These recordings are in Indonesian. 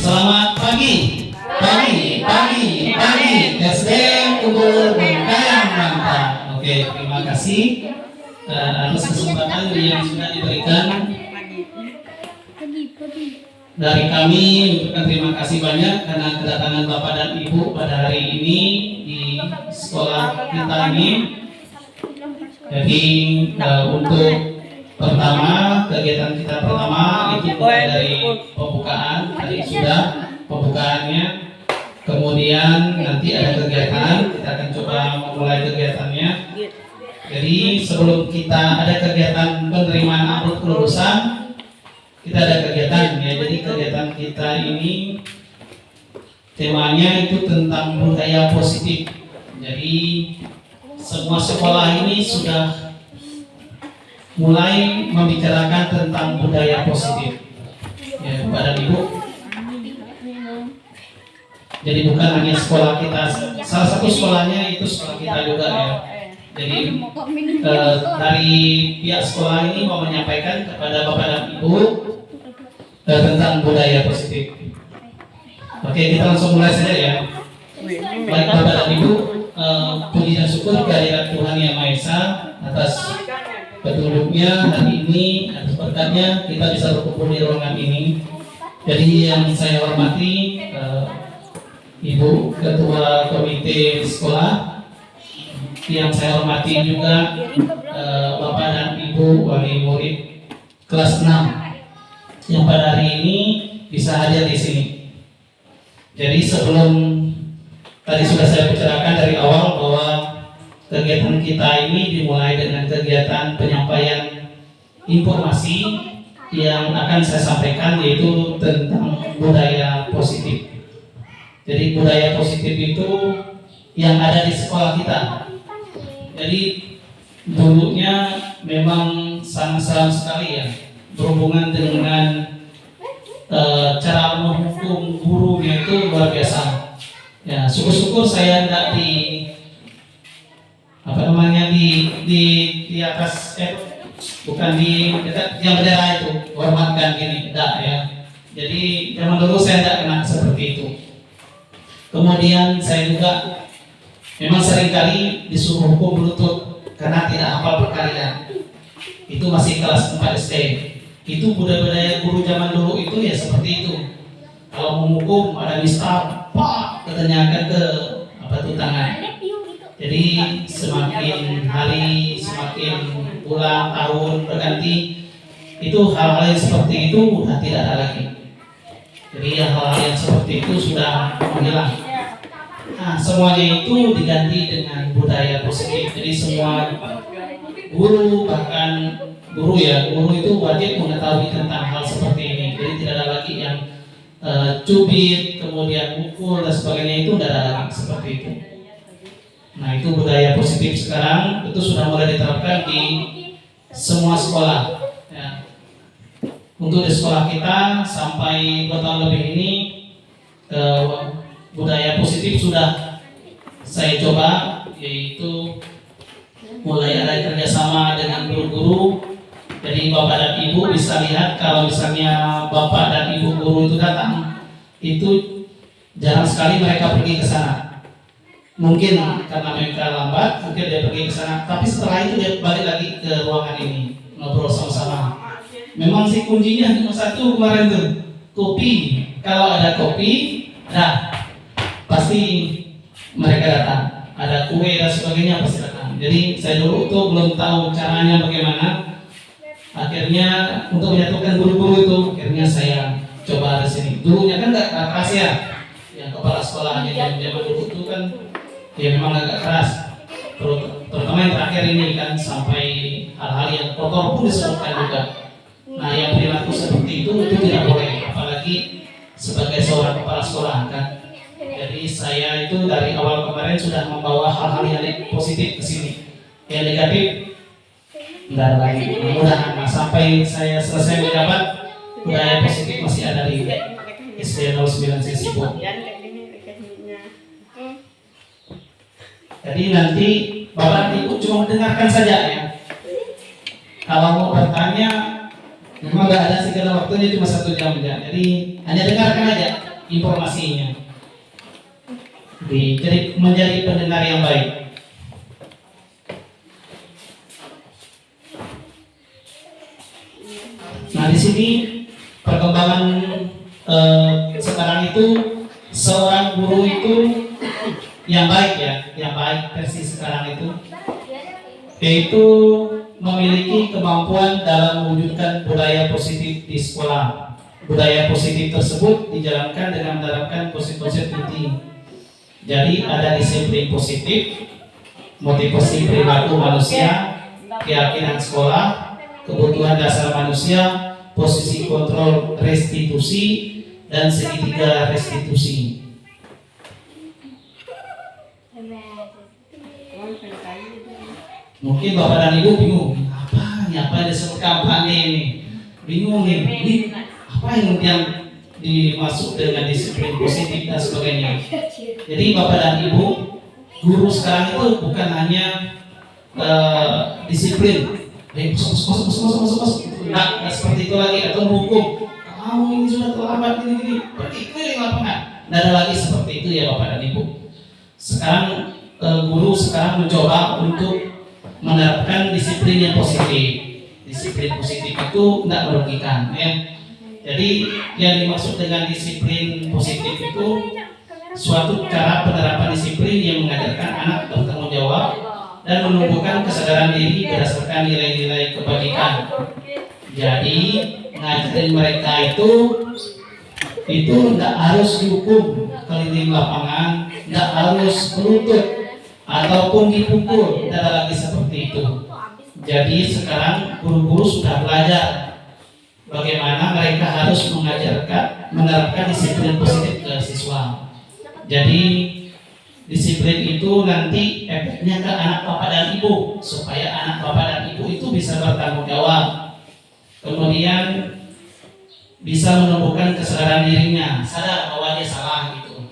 Selamat pagi. Pagi. SD Unggul Benteng Mantap. Oke, terima kasih atas kesempatan yang sudah diberikan dari kami. Ucapkan terima kasih banyak karena kedatangan Bapak dan Ibu pada hari ini di sekolah kita ini. Jadi untuk kegiatan kita pertama itu mulai dari pembukaan. Tadi sudah pembukaannya. Kemudian nanti ada kegiatan, kita akan coba memulai kegiatannya. Jadi sebelum kita ada kegiatan penerimaan amplop kelulusan, kita ada kegiatan ya. Jadi kegiatan kita ini temanya itu tentang budaya positif. Jadi semua sekolah ini sudah mulai membicarakan tentang budaya positif ya, Bapak dan Ibu. Jadi bukan hanya sekolah kita, salah satu sekolahnya itu sekolah kita juga ya. Jadi dari pihak sekolah ini mau menyampaikan kepada Bapak dan Ibu tentang budaya positif. Oke, kita langsung mulai saja ya. Baik Bapak dan Ibu, puji dan syukur kehadirat Tuhan Yang Maha Esa atas petunjuknya hari ini, atas berkatnya kita bisa berkumpul di ruangan ini. Jadi yang saya hormati Ibu Ketua Komite Sekolah, yang saya hormati juga Bapak dan Ibu wali murid kelas 6 yang pada hari ini bisa hadir di sini. Jadi sebelum tadi sudah saya bicarakan dari awal bahwa kegiatan kita ini dimulai dengan kegiatan penyampaian informasi yang akan saya sampaikan, yaitu tentang budaya positif. Jadi budaya positif itu yang ada di sekolah kita. Jadi dulunya memang sangat sekali ya berhubungan dengan cara menghukum gurunya itu luar biasa. Ya, syukur-syukur saya tidak di atas bukan di dekat yang bendera itu hormatkan gini, tidak ya. Jadi zaman dulu saya tidak kena seperti itu. Kemudian saya juga memang seringkali disuruh hukum berlutut karena tidak hafal perkalian. Itu masih kelas 4 SD. Itu budaya guru zaman dulu itu ya seperti itu. Kalau menghukum ada misal, pak, ketanyakan ke tangan. Jadi semakin hari, semakin bulan, tahun berganti, itu hal-hal yang seperti itu sudah tidak ada lagi. Jadi hal-hal yang seperti itu sudah menghilang. Nah, semuanya itu diganti dengan budaya positif. Jadi semua guru, bahkan guru itu wajib mengetahui tentang hal seperti ini. Jadi tidak ada lagi yang cubit, kemudian pukul dan sebagainya, itu tidak ada lagi seperti itu. Nah, itu budaya positif sekarang itu sudah mulai diterapkan di semua sekolah. Ya. Untuk di sekolah kita sampai 2 tahun lebih ini budaya positif sudah saya coba, yaitu mulai ada kerjasama dengan guru-guru. Jadi Bapak dan Ibu bisa lihat kalau misalnya Bapak dan Ibu guru itu datang, itu jarang sekali mereka pergi ke sana. Mungkin karena mereka lambat, mungkin dia pergi ke sana. Tapi setelah itu dia balik lagi ke ruangan ini, ngobrol sama-sama. Memang sih kuncinya cuma satu kemarin tuh, kopi. Kalau ada kopi, pasti mereka datang. Ada kue dan sebagainya pasti datang. Jadi saya dulu tuh belum tahu caranya bagaimana. Akhirnya untuk menyatukan guru-guru itu, akhirnya saya coba di sini. Dulunya kan nggak keras ya, yang kepala sekolahnya zaman dulu itu kan ya memang agak keras. Terutama yang terakhir ini kan sampai hal-hal yang kotor pun disebutkan juga. Nah, yang perilaku seperti itu tidak boleh, apalagi sebagai seorang kepala sekolah kan. Jadi saya itu dari awal kemarin sudah membawa hal-hal yang positif ke sini. Yang negatif tidak ada lagi. Mudah-mudahan sampai saya selesai menjabat, budaya positif masih ada di SD 09 Sisipun. Jadi nanti Bapak Ibu cuma mendengarkan saja ya. Kalau mau bertanya, memang nggak ada segala waktunya, cuma 1 jam aja. Jadi hanya dengarkan aja. informasinya. Jadi menjadi pendengar yang baik. Nah, di sini perkembangan sekarang itu seorang guru itu yang baik ya, yang baik versi sekarang itu, yaitu memiliki kemampuan dalam mewujudkan budaya positif di sekolah. Budaya positif tersebut dijalankan dengan menerapkan konsep-konsep inti. Jadi ada disiplin positif, motivasi perilaku manusia, keyakinan sekolah, kebutuhan dasar manusia, posisi kontrol restitusi, dan segitiga restitusi. Mungkin Bapak dan Ibu bingung, apa yang disebut kampanye ini? Bingung ini apa yang dimaksud dengan disiplin positif dan sebagainya. Jadi Bapak dan Ibu, guru sekarang itu bukan hanya disiplin, masuk, nggak seperti itu lagi, atau menghukum. Kamu ini sudah terlambat, ini pergi keliling lapangan. Nggak ada lagi seperti itu ya Bapak dan Ibu. Sekarang guru sekarang mencoba untuk menerapkan disiplin yang positif. Disiplin positif itu tidak merugikan, ya. Jadi yang dimaksud dengan disiplin positif itu suatu cara penerapan disiplin yang mengajarkan anak bertanggung jawab dan menumbuhkan kesadaran diri berdasarkan nilai-nilai kebajikan. Jadi ngajarin mereka itu tidak harus dihukum keliling lapangan, tidak harus menuntut ataupun dipukul, tidak lagi seperti itu. Jadi sekarang guru-guru sudah belajar bagaimana mereka harus menerapkan disiplin positif ke siswa. Jadi disiplin itu nanti efeknya ke anak bapak dan ibu, supaya anak bapak dan ibu itu bisa bertanggung jawab. Kemudian bisa menumbuhkan kesadaran dirinya, sadar bahwa dia salah gitu.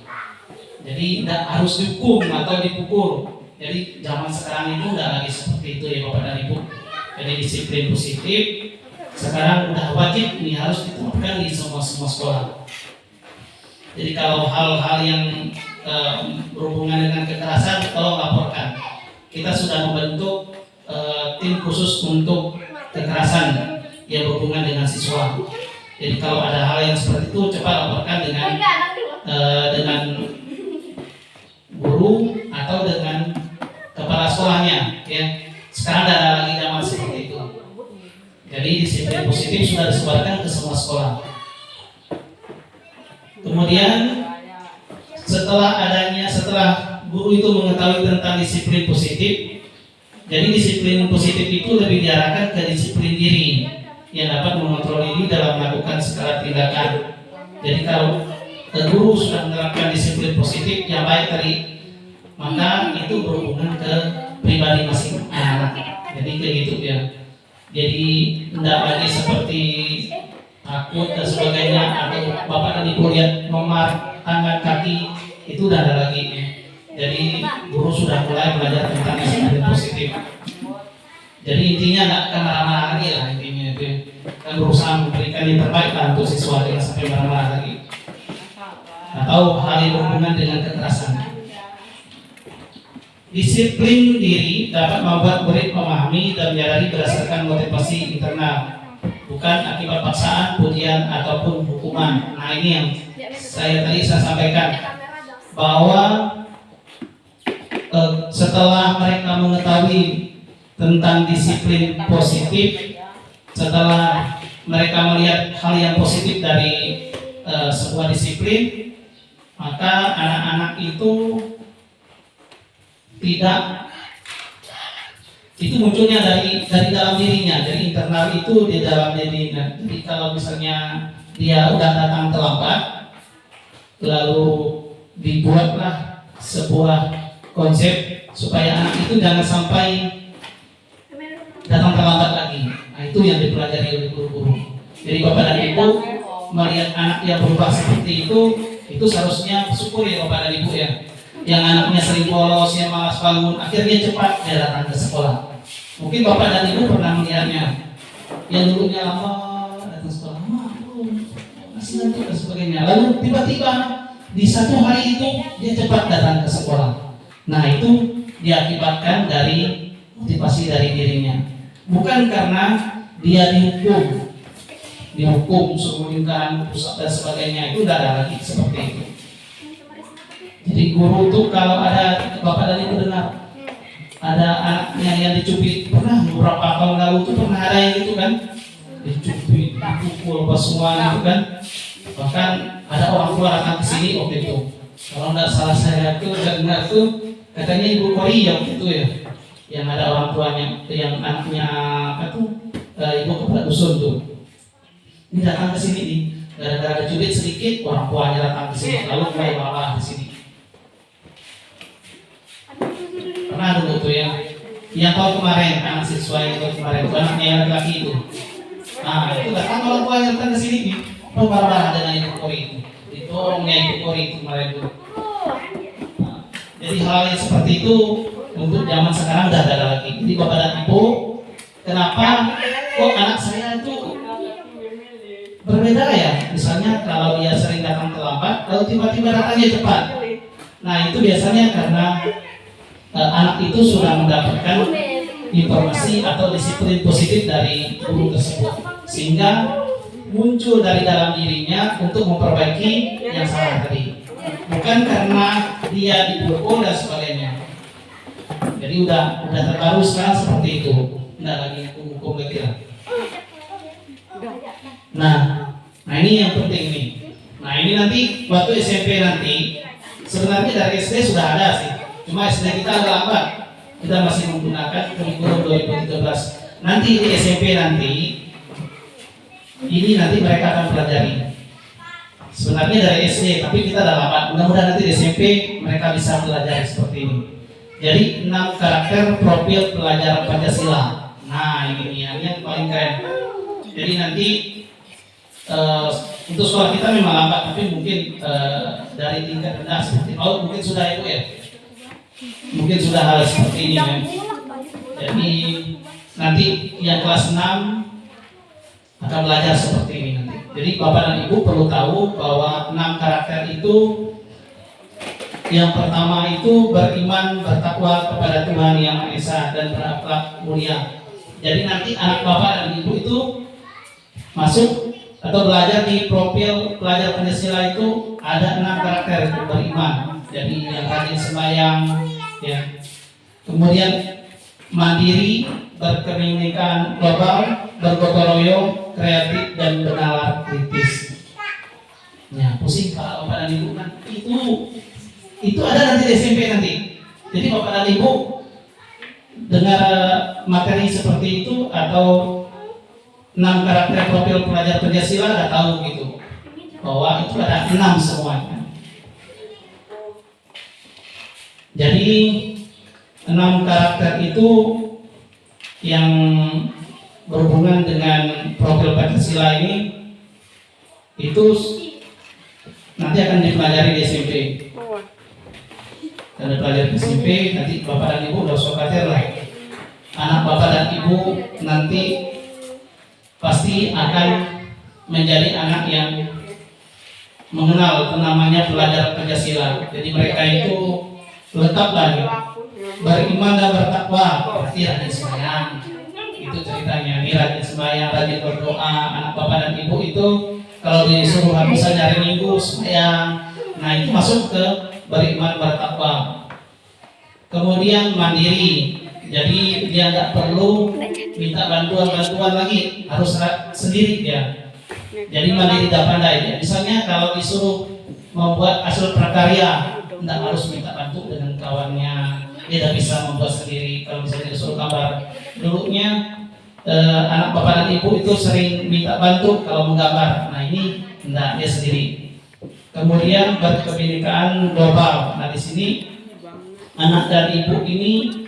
Jadi tidak harus dihukum atau dipukul. Jadi zaman sekarang itu tidak lagi seperti itu ya bapak dan ibu. Jadi disiplin positif sekarang udah wajib nih, harus diterapkan di semua sekolah. Jadi kalau hal-hal yang berhubungan dengan kekerasan, tolong laporkan. Kita sudah membentuk tim khusus untuk kekerasan yang berhubungan dengan siswa. Jadi kalau ada hal yang seperti itu, cepat laporkan dengan guru atau dengan kepala sekolahnya. Ya, sekarang tidak ada lagi zaman seperti itu. Jadi disiplin positif sudah disebarkan ke semua sekolah. Kemudian setelah guru itu mengetahui tentang disiplin positif, jadi disiplin positif itu lebih diarahkan ke disiplin diri yang dapat mengontrol diri dalam melakukan segala tindakan. Jadi kalau guru sudah menerapkan disiplin positif yang baik tadi, maka itu berhubungan ke pribadi masing anak. Jadi kayak gitu ya. Jadi tidak lagi seperti takut dan sebagainya, atau bapak dan ibu lihat nomor tangan kaki itu tidak ada lagi ya. Jadi guru sudah mulai belajar tentang disiplin positif. Jadi intinya tidak akan marah-marah lagi lah intinya itu. Dan berusaha memberikan yang terbaik lah untuk siswa, jangan sampai marah-marah lagi. Atau hal yang berhubungan dengan kekerasan. Disiplin diri dapat membuat murid memahami dan menyadari berdasarkan motivasi internal, bukan akibat paksaan, pujian ataupun hukuman. Nah ini yang saya sampaikan, bahwa setelah mereka mengetahui tentang disiplin positif, setelah mereka melihat hal yang positif dari sebuah disiplin, maka anak-anak itu munculnya dari dalam dirinya, dari internal itu di dalam dirinya. Jadi kalau misalnya dia udah datang terlambat, lalu dibuatlah sebuah konsep supaya anak itu jangan sampai datang terlambat lagi. Nah, itu yang dipelajari oleh guru-guru. Jadi bapak dan ibu melihat anak yang berubah seperti itu seharusnya syukur ya bapak dan ibu ya. Yang anaknya sering bolos, yang malas bangun, akhirnya cepat dia datang ke sekolah. Mungkin bapak dan ibu pernah melihatnya, yang dulunya lama datang sekolah, kasih ngantuk dan sebagainya. Lalu tiba-tiba di satu hari itu dia cepat datang ke sekolah. Nah itu diakibatkan dari motivasi dari dirinya, bukan karena dia dihukum suruh lingkaran pusat dan sebagainya. Itu tidak ada lagi seperti itu. Jadi guru tuh kalau ada bapak dan ibu dengar ada anaknya yang dicubit, pernah beberapa tahun lalu tuh pernah ada yang gitu kan, dicubit, dipukul apa semua gitu kan. Bahkan ada orang tua datang ke sini waktu itu. Kalau tidak salah saya tuh dengar tuh katanya ibu Korea waktu itu ya, yang ada orang tuanya yang anaknya apa tuh ibu kepala dusun tuh. Ini datang ke sini nih, gara-gara dicubit sedikit orang tuanya datang ke sini, lalu mulai marah di sini. Pernah dulu tuh yang tahun kemarin anak siswa yang tahun kemarin itu anaknya yang laki itu. Nah itu datang orang tuanya datang ke sini nih, marah-marah dengan ibu Kori itu, ditolongnya ibu Kori itu kemarin itu. Nah, jadi hal yang seperti itu untuk zaman sekarang tidak ada lagi. Jadi bapak dan ibu, kenapa kok anak saya itu berbeda ya? Misalnya kalau dia sering datang terlambat, lalu tiba-tiba datangnya cepat. Nah itu biasanya karena anak itu sudah mendapatkan informasi atau disiplin positif dari guru tersebut, sehingga muncul dari dalam dirinya untuk memperbaiki yang salah tadi, bukan karena dia dipukul dan sebagainya. Jadi udah terbaru sekarang seperti itu, tidak lagi hukum lagi lah. Nah ini yang penting nih. Nah ini nanti waktu SMP nanti sebenarnya dari SD sudah ada sih. Cuma SD kita agak lambat, kita masih menggunakan kurikulum 2013. Nanti di SMP nanti, ini nanti mereka akan pelajari. Sebenarnya dari SD, tapi kita agak lambat. Mudah-mudahan nanti di SMP mereka bisa pelajari seperti ini. Jadi 6 karakter profil pelajaran Pancasila. Nah ini yang paling keren. Jadi nanti untuk sekolah kita memang lambat, tapi mungkin dari tingkat rendah seperti mungkin sudah ibu ya. Mungkin sudah hal seperti ini kan. Jadi nanti yang kelas 6 akan belajar seperti ini nanti. Jadi bapak dan ibu perlu tahu bahwa 6 karakter itu, yang pertama itu beriman, bertakwa kepada Tuhan Yang Maha Esa dan berakhlak mulia. Jadi nanti anak bapak dan ibu itu masuk atau belajar di profil pelajar Pancasila itu ada 6 karakter itu beriman. Jadi yang rajin sembahyang, ya. Kemudian mandiri, berkebinekaan global, bergotong royong, kreatif dan bernalar kritis. Ya, pusing Pak Bapak dan Ibu kan? Itu ada nanti di SMP nanti. Jadi Bapak dan Ibu dengar materi seperti itu atau 6 karakter profil pelajar Pancasila udah tahu gitu bahwa itu ada 6 semuanya. Jadi 6 karakter itu yang berhubungan dengan profil Pancasila ini itu nanti akan dipelajari di SMP. Dan dipelajari di SMP, nanti bapak dan ibu udah usah khawatir lah. Anak bapak dan ibu nanti pasti akan menjadi anak yang mengenal namanya pelajar Pancasila. Jadi mereka itu lengkap lagi, beriman dan bertakwa, berarti rajin sembahyang. Itu ceritanya, ini rajin sembahyang, rajin berdoa. Anak bapak dan ibu itu kalau disuruh bisa hari Minggu sembahyang, nah itu masuk ke beriman bertakwa. Kemudian mandiri, jadi dia tidak perlu minta bantuan lagi, harus sendiri dia. Jadi mandiri dan pandai. Misalnya kalau disuruh membuat hasil prakarya, tidak harus minta bantu dengan kawannya, dia tidak bisa membuat sendiri. Kalau misalnya disuruh gambar, dulunya anak bapak dan ibu itu sering minta bantu kalau menggambar. Nah ini tidak, dia sendiri. Kemudian berkebinekaan global. Nah di sini anak dan ibu ini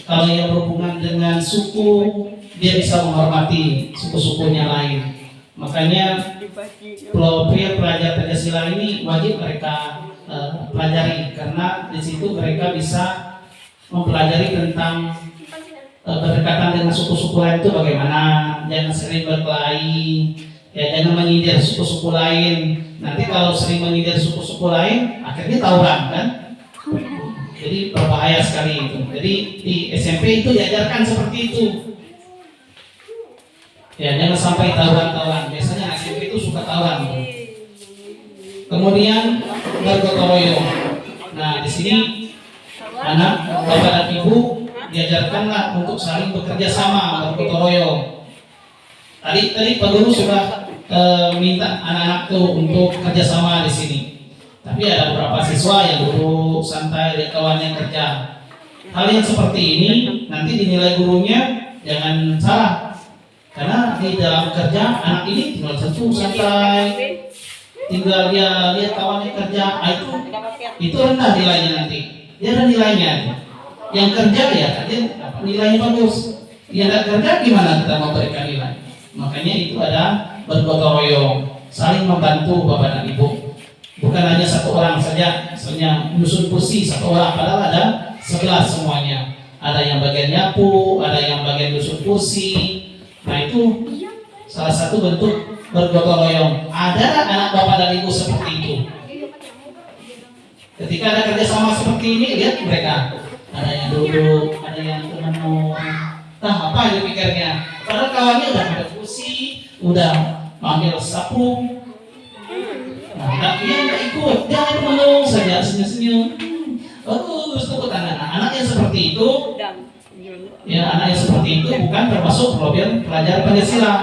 kalau yang berhubungan dengan suku, dia bisa menghormati suku-sukunya lain. Makanya profil pelajar Pancasila ini wajib mereka pelajari, karena di situ mereka bisa mempelajari tentang berdekatan dengan suku-suku lain itu bagaimana, jangan sering berkelahi, Ya jangan menyindir suku-suku lain. Nanti kalau sering menyindir suku-suku lain, akhirnya tawuran kan? Jadi berbahaya sekali itu. Jadi di SMP itu diajarkan seperti itu. Ya jangan sampai tawuran-tawuran. Biasanya SMP itu suka tawuran. Kemudian bergotong royong. Nah di sini anak bapak dan ibu diajarkanlah untuk saling bekerja sama, bergotong royong. Tadi Pak Guru sudah minta anak-anak tuh untuk kerjasama di sini. Tapi ada beberapa siswa yang duduk santai lihat kawannya kerja. Hal yang seperti ini nanti dinilai gurunya jangan salah. Karena di dalam kerja anak ini tinggal santai, tinggal dia lihat kawannya kerja, itu rendah nilainya nanti. Dia ada nilainya. Yang kerja ya dia nilainya bagus. Yang tidak kerja gimana kita mau berikan nilai? Makanya itu ada bergotong royong, saling membantu bapak dan ibu. Bukan hanya satu orang saja, misalnya menyusun kursi satu orang, padahal ada 11 semuanya. Ada yang bagian nyapu, ada yang bagian menyusun kursi. Nah itu salah satu bentuk bergotong royong. Ada anak bapak dan ibu seperti itu. Ketika ada kerjasama seperti ini, lihat mereka. Ada yang duduk, ada yang menenun. Nah apa yang pikirnya? Padahal kawannya udah ada kursi, udah manggil sapu. Nah, dia nggak ikut, dia hanya menung saja, senyum-senyum. Bagus tepuk tangan. Nah, anak yang seperti itu, ya anak yang seperti itu bukan termasuk pelajar Pancasila.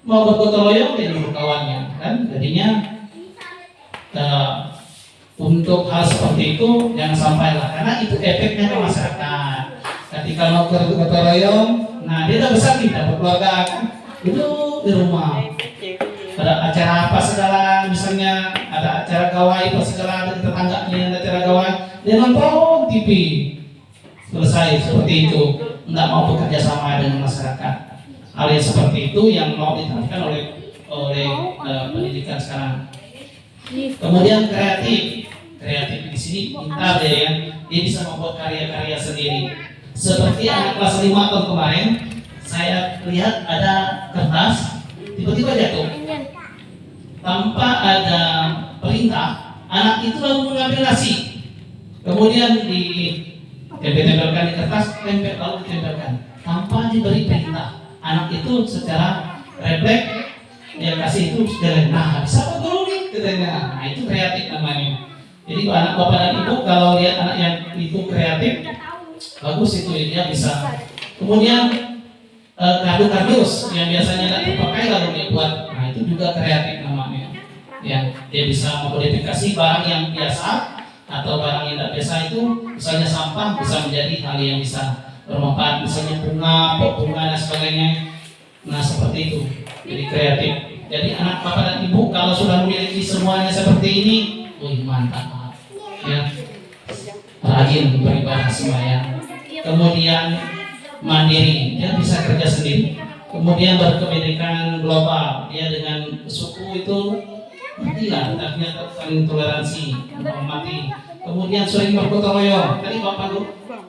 Mau bergotong royong dia dulu kawannya, kan? Jadinya untuk hal seperti itu jangan sampailah, karena itu efeknya ke masyarakat. Ketika mau bergotong royong, nah dia udah besar nih, dapat keluarga, itu di rumah. Ada acara apa segala, misalnya ada acara gawai apa segala, ada tetangganya ada acara gawai, dia nonton TV. Selesai seperti itu, nggak mau bekerja sama dengan masyarakat. Hal yang seperti itu yang mau diterapkan oleh pendidikan sekarang. Kemudian kreatif di sini pintar deh ya, dia bisa membuat karya-karya sendiri. Seperti anak kelas 5 tahun kemarin, saya lihat ada kertas tiba-tiba jatuh tanpa ada perintah. Anak itu lalu mengambil nasi, kemudian ditempelkan di kertas, lalu ditempelkan tanpa diberi perintah. Anak itu secara refleks dia kasih itu sudah, nah bisa apa dulu nih katanya. Nah itu kreatif namanya. Jadi anak bapak dan ibu kalau lihat anak yang itu kreatif, bagus itu dia bisa. Kemudian kardus yang biasanya tidak terpakai lalu dibuat, nah itu juga kreatif namanya. Ya, dia bisa memodifikasi barang yang biasa atau barang yang tidak biasa itu, misalnya sampah bisa menjadi hal yang bisa bermanfaat, misalnya pot bunga dan sebagainya. Nah seperti itu, jadi kreatif. Jadi anak bapak dan ibu kalau sudah memiliki semuanya seperti ini, wih mantap, ya, rajin beribadah sembahyang. Kemudian mandiri, dia bisa kerja sendiri. Kemudian berkependidikan global, dia dengan suku itu nantilah taknya saling toleransi, menghormati. Kemudian sering bergotong royong.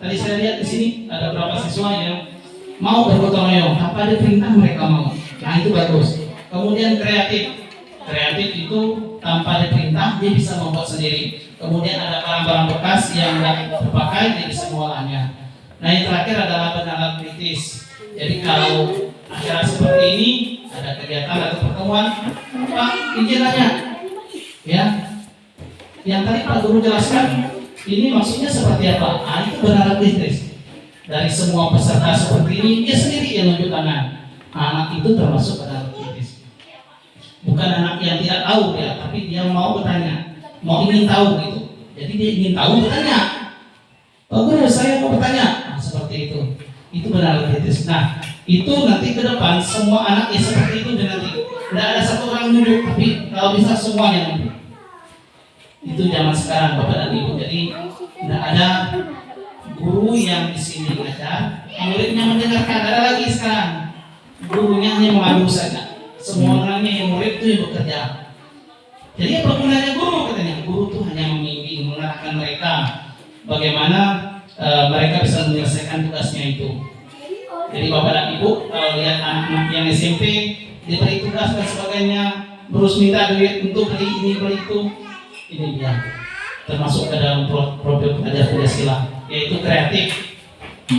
Tadi saya lihat di sini ada beberapa siswa yang mau bergotong royong, tanpa ada perintah mereka mau. Nah itu bagus. Kemudian kreatif itu tanpa ada perintah dia bisa membuat sendiri. Kemudian ada barang-barang bekas yang tidak terpakai dia bisa mengolahnya. Nah yang terakhir adalah benar kritis. Jadi kalau acara seperti ini ada kegiatan atau pertemuan, Pak izin nanya, ya, yang tadi Pak Guru jelaskan, ini maksudnya seperti apa? Ah itu benar kritis. Dari semua peserta seperti ini, dia sendiri yang nunjuk tangan. Anak itu termasuk benar kritis. Bukan anak yang tidak tahu ya, tapi dia mau bertanya, mau ingin tahu gitu. Jadi dia ingin tahu bertanya. Pak Guru saya mau bertanya. Nah, seperti itu. Itu benar kritis. Nah itu nanti ke depan semua anak yang seperti itu nanti tidak ada satu orang nunjuk, tapi kalau bisa semuanya nunjuk. Itu zaman sekarang bapak dan ibu. Jadi tidak ada guru yang di sini ngajar, muridnya mendengarkan. Ada lagi sekarang gurunya hanya mengadu saja. Semua orangnya yang murid itu yang bekerja. Jadi apa gunanya guru katanya? Guru itu hanya membimbing, mengarahkan mereka bagaimana mereka bisa menyelesaikan tugasnya itu. Jadi bapak dan ibu kalau lihat anak-anak yang SMP diberi tugas dan sebagainya, terus minta duit untuk beli ini beli itu, ini dia termasuk ke dalam program ajar Pancasila, yaitu kreatif.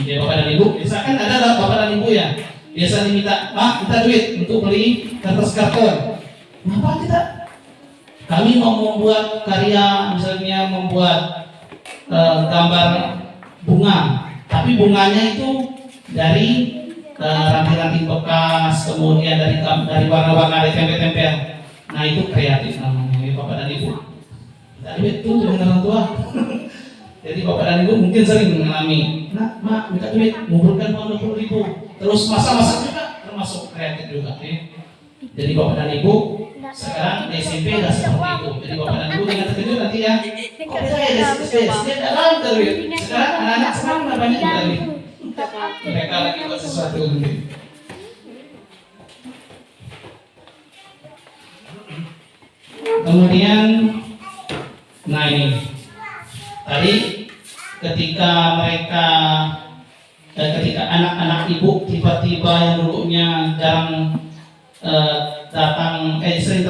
Ya Bapak dan Ibu, misalkan ada Bapak dan Ibu ya, biasa diminta, Pak kita duit untuk beli kertas karton. Kenapa kami mau membuat karya, misalnya membuat gambar bunga, tapi bunganya itu dari ranting-ranting bekas, kemudian dari warna-warna, dari tempel-tempel. Nah itu kreatif namanya, ya Bapak dan Ibu. Kita duit itu dengan orang tua. Jadi Bapak dan Ibu mungkin sering mengalami, nah mak minta duit, ngumpulkan uang 20.000, terus masak-masak juga, termasuk kreatif juga. Ya. Jadi Bapak dan Ibu sekarang di SMP sudah seperti itu. Jadi Bapak dan Ibu jangan terkejut nanti ya. Kok bisa ya di SD dalam terus. Sekarang anak-anak sekarang banyak dari mereka lagi buat sesuatu gitu. Kemudian, nah ini tadi ketika anak-anak ibu tiba-tiba yang dulunya jarang sering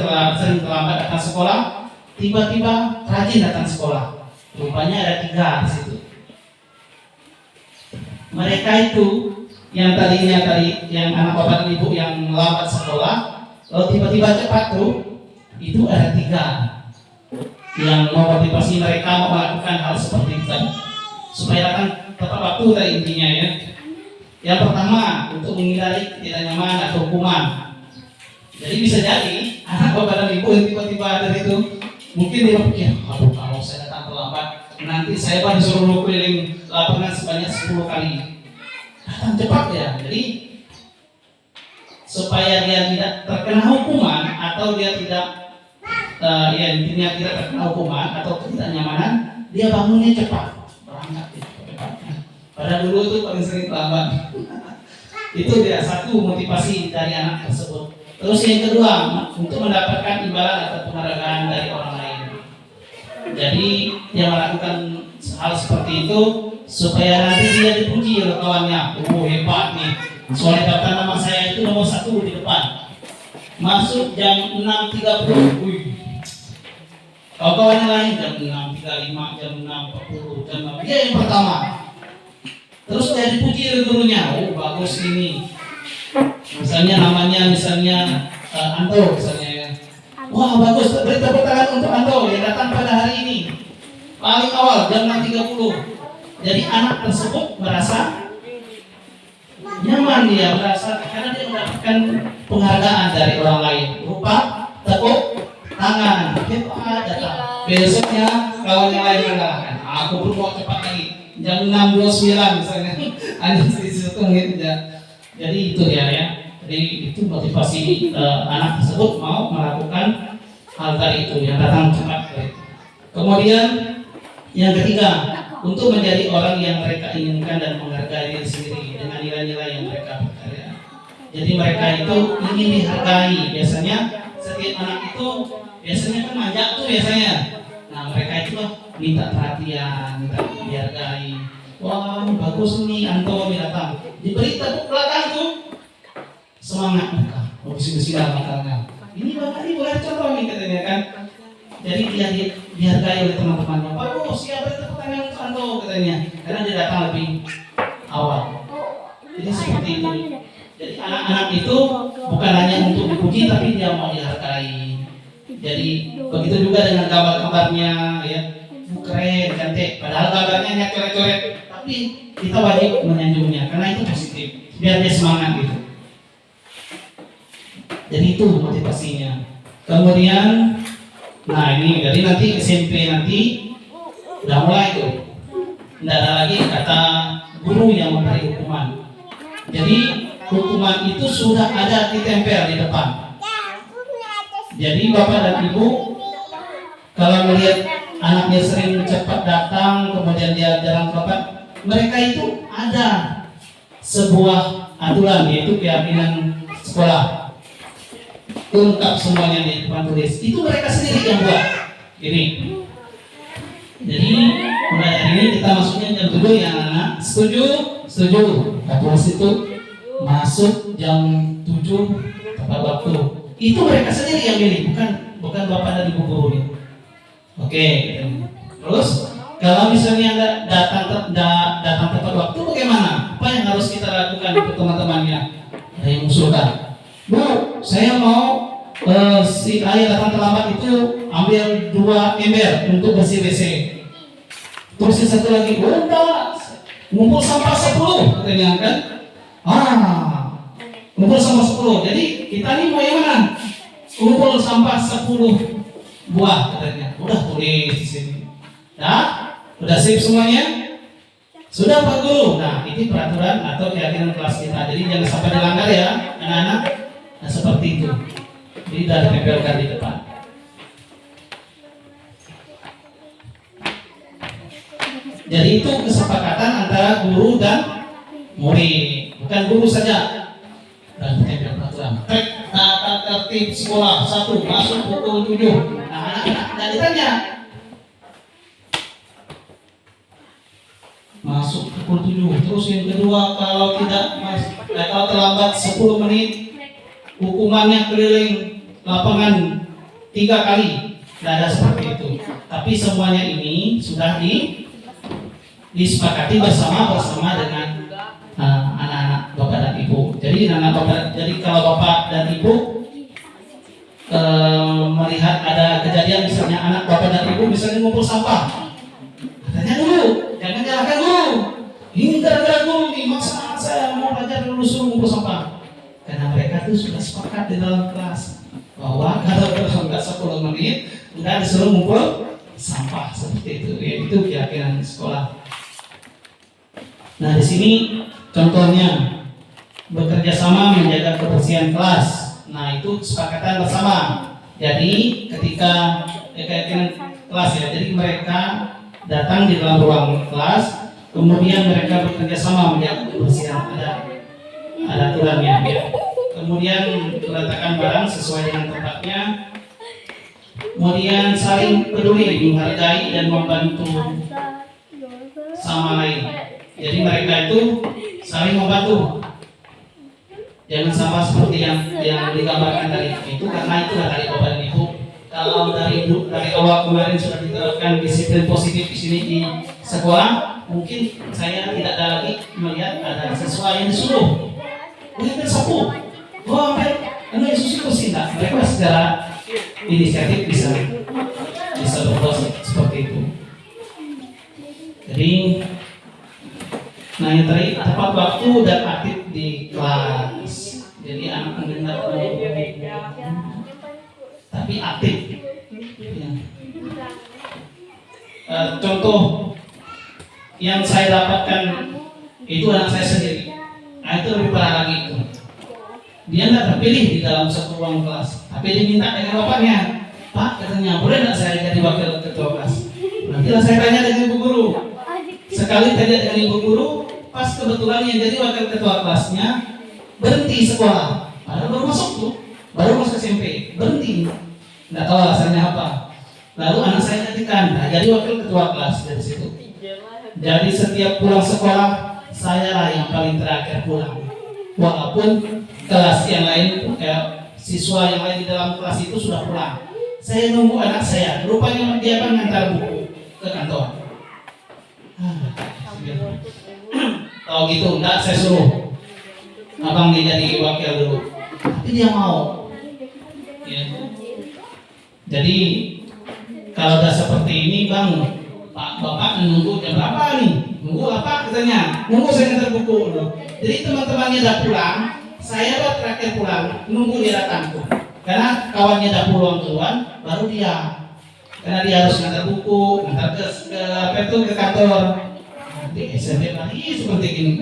terlambat datang sekolah, tiba-tiba rajin datang sekolah. Rupanya ada 3 di situ. Mereka itu yang yang anak bapak dan ibu yang lambat sekolah, lalu tiba-tiba cepat tuh, itu ada 3 yang memotivasi mereka melakukan hal seperti itu supaya datang tepat waktu tadi intinya ya. Yang pertama untuk menghindari tidak nyaman atau hukuman. Jadi bisa jadi anak bapak dan ibu yang tiba-tiba ada itu mungkin dia berpikir, aduh kalau saya datang terlambat nanti saya baru disuruh keliling lapangan sebanyak 10 kali. Datang cepat ya. Jadi supaya dia tidak terkena hukuman atau dia tidak intinya tidak terkena hukuman atau ketidaknyamanan, dia bangunnya cepat, berangkat cepatnya. Padahal dulu itu paling sering terlambat. Itu dia satu motivasi dari anak tersebut. Terus yang kedua, untuk mendapatkan imbalan atau penghargaan dari orang lain. Jadi dia melakukan hal seperti itu supaya nanti dia dipuji oleh kawannya. Oh hebat nih, soalnya daftar nama saya itu nomor 1 di depan. Masuk jam 6.30. Wih. Kawan-kawan yang lain jam 6.35, jam 6.40, jam 6. Dia yang pertama. Terus dia dipuji oleh gurunya. Oh bagus ini. Misalnya namanya Anto misalnya ya. Wah bagus, beri tepuk tangan untuk Anto yang datang pada hari ini. Paling awal jam 6.30. Jadi anak tersebut merasa nyaman, dia merasa karena dia mendapatkan penghargaan dari orang lain berupa tepuk tangan. Hebat datang. Besoknya kawan yang lain mengalahkan. Aku berbuat cepat lagi jam 6.29 misalnya. Hanya di situ ya. Jadi itu dia ya. Jadi itu motivasi anak tersebut mau melakukan hal tadi itu yang datang cepat. Kemudian yang ketiga, untuk menjadi orang yang mereka inginkan dan menghargai diri sendiri dengan nilai-nilai yang mereka percaya. Jadi mereka itu ingin dihargai. Biasanya setiap anak itu biasanya kan manja tuh biasanya. Nah mereka itu minta perhatian, minta dihargai. Wah bagus nih Anto datang. Diberi tepuk belakang tuh, semangat mereka. Oh bismillah makannya. Ini bapak ini boleh contoh nih katanya kan. Jadi dia dihargai oleh teman-temannya. Bagus siapa tepuk tangan untuk Anto katanya. Karena dia datang lebih awal. Jadi seperti itu. Jadi anak-anak itu bukan hanya untuk dipuji tapi dia mau dihargai. Jadi begitu juga dengan gambar-gambarnya ya. Keren, cantik. Padahal gambarnya hanya coret-coret. Tapi kita wajib menyanjungnya karena itu positif. Biar dia semangat gitu. Jadi itu motivasinya. Kemudian, nah ini dari nanti SMP nanti udah mulai tuh. Tidak ada lagi kata guru yang memberi hukuman. Jadi hukuman itu sudah ada ditempel di depan. Jadi bapak dan ibu kalau melihat anaknya sering cepat datang, kemudian dia jarang dapat, mereka itu ada sebuah aturan yaitu keyakinan sekolah. Lengkap semuanya di depan tulis. Itu mereka sendiri yang buat. Ini. Jadi mulai hari ini kita masuknya jam 7 ya anak. Setuju? Setuju. Tulis itu masuk jam 7 tepat waktu. Itu mereka sendiri yang milih, bukan bapak dan ibu gurunya. Oke, gitu. Terus kalau misalnya Anda datang tepat waktu, bagaimana? Apa yang harus kita lakukan untuk teman-temannya? Ada yang mengusulkan, Bu, saya mau si ayah datang terlambat itu ambil 2 ember untuk bersih-WC. Terus yang satu lagi, oh enggak, ngumpul sampah 10 katanya kan? Ngumpul sampah 10. Jadi kita nih mau yang mana? Ngumpul sampah 10 buah katanya. Udah tulis di sini. Nah, udah sip semuanya? Sudah Pak Guru. Nah, ini peraturan atau keyakinan kelas kita. Jadi jangan sampai dilanggar ya, anak-anak. Nah, seperti itu. Jadi sudah ditempelkan di depan. Jadi itu kesepakatan antara guru dan murid, bukan guru saja. Dan ditempel peraturan. Tata tertib sekolah 1 masuk pukul 7. Nah, anak-anak ditanya. Masuk pukul 7. Terus yang kedua, kalau terlambat 10 menit, hukumannya keliling lapangan 3 kali. Tidak ada seperti itu. Tapi semuanya ini sudah disepakati bersama dengan anak-anak bapak dan ibu. Jadi kalau bapak dan ibu melihat ada kejadian misalnya anak bapak dan ibu misalnya ngumpul sampah, katanya dulu, jangan nyalahkan dulu. Ini gara-gara guru nih, maksa saya mau belajar dulu suruh ngumpul sampah. Karena mereka tuh sudah sepakat di dalam kelas bahwa kalau nggak 10 menit udah disuruh ngumpul sampah seperti itu. Ya, itu keyakinan sekolah. Nah, di sini contohnya bekerja sama menjaga kebersihan kelas. Nah, itu kesepakatan bersama. Jadi ketika keyakinan kelas ya, jadi mereka datang di dalam ruang kelas, kemudian mereka bekerja sama menjaga kebersihan, ada aturannya ya. Kemudian meletakkan barang sesuai dengan tempatnya. Kemudian saling peduli, menghargai dan membantu sama lain. Jadi mereka itu saling membantu. Jangan sama seperti yang digambarkan tadi itu, karena itu dari bapak dan ibu. Kalau dari awal kemarin sudah diterapkan disiplin positif di sini di sekolah, mungkin saya tidak ada lagi melihat ada siswa yang disuruh ambil sapu, ambil susu bersih. Mereka secara inisiatif bisa berbuat seperti itu. Jadi nah, yang tadi tepat waktu dan aktif di kelas. Jadi anak mendengar tapi aktif. Ya. Contoh yang saya dapatkan itu anak saya sendiri. Nah, itu lebih parah lagi itu. Dia nggak terpilih di dalam satu ruang kelas, tapi diminta dengan bapaknya. Pak, katanya boleh nggak saya jadi wakil ketua kelas? Nantilah saya tanya dengan ibu guru. Sekali tanya dengan ibu guru, pas kebetulan yang jadi wakil ketua kelasnya berhenti sekolah, padahal baru masuk SMP, berhenti, nggak tahu alasannya apa. Lalu anak saya katakan, jadi wakil ketua kelas dari situ. Jadi setiap pulang sekolah, saya lah yang paling terakhir pulang, walaupun kelas yang lain, siswa yang lain di dalam kelas itu sudah pulang. Saya nunggu anak saya, rupanya dia kan ngantar buku ke kantor. Kalau gitu, enggak, saya suruh abang dia jadi wakil dulu, tapi dia mau ya. Jadi kalau udah seperti ini, bang, bapak nunggu jam berapa nih? Nunggu apa katanya? Nunggu saya ngantar buku dulu. Jadi teman-temannya udah pulang, saya baru terakhir pulang, nunggu dia datang tuh. Karena kawannya udah pulang duluan, baru dia. Karena dia harus ngantar buku, ngantar ke kantor. Nanti SMP lagi seperti ini.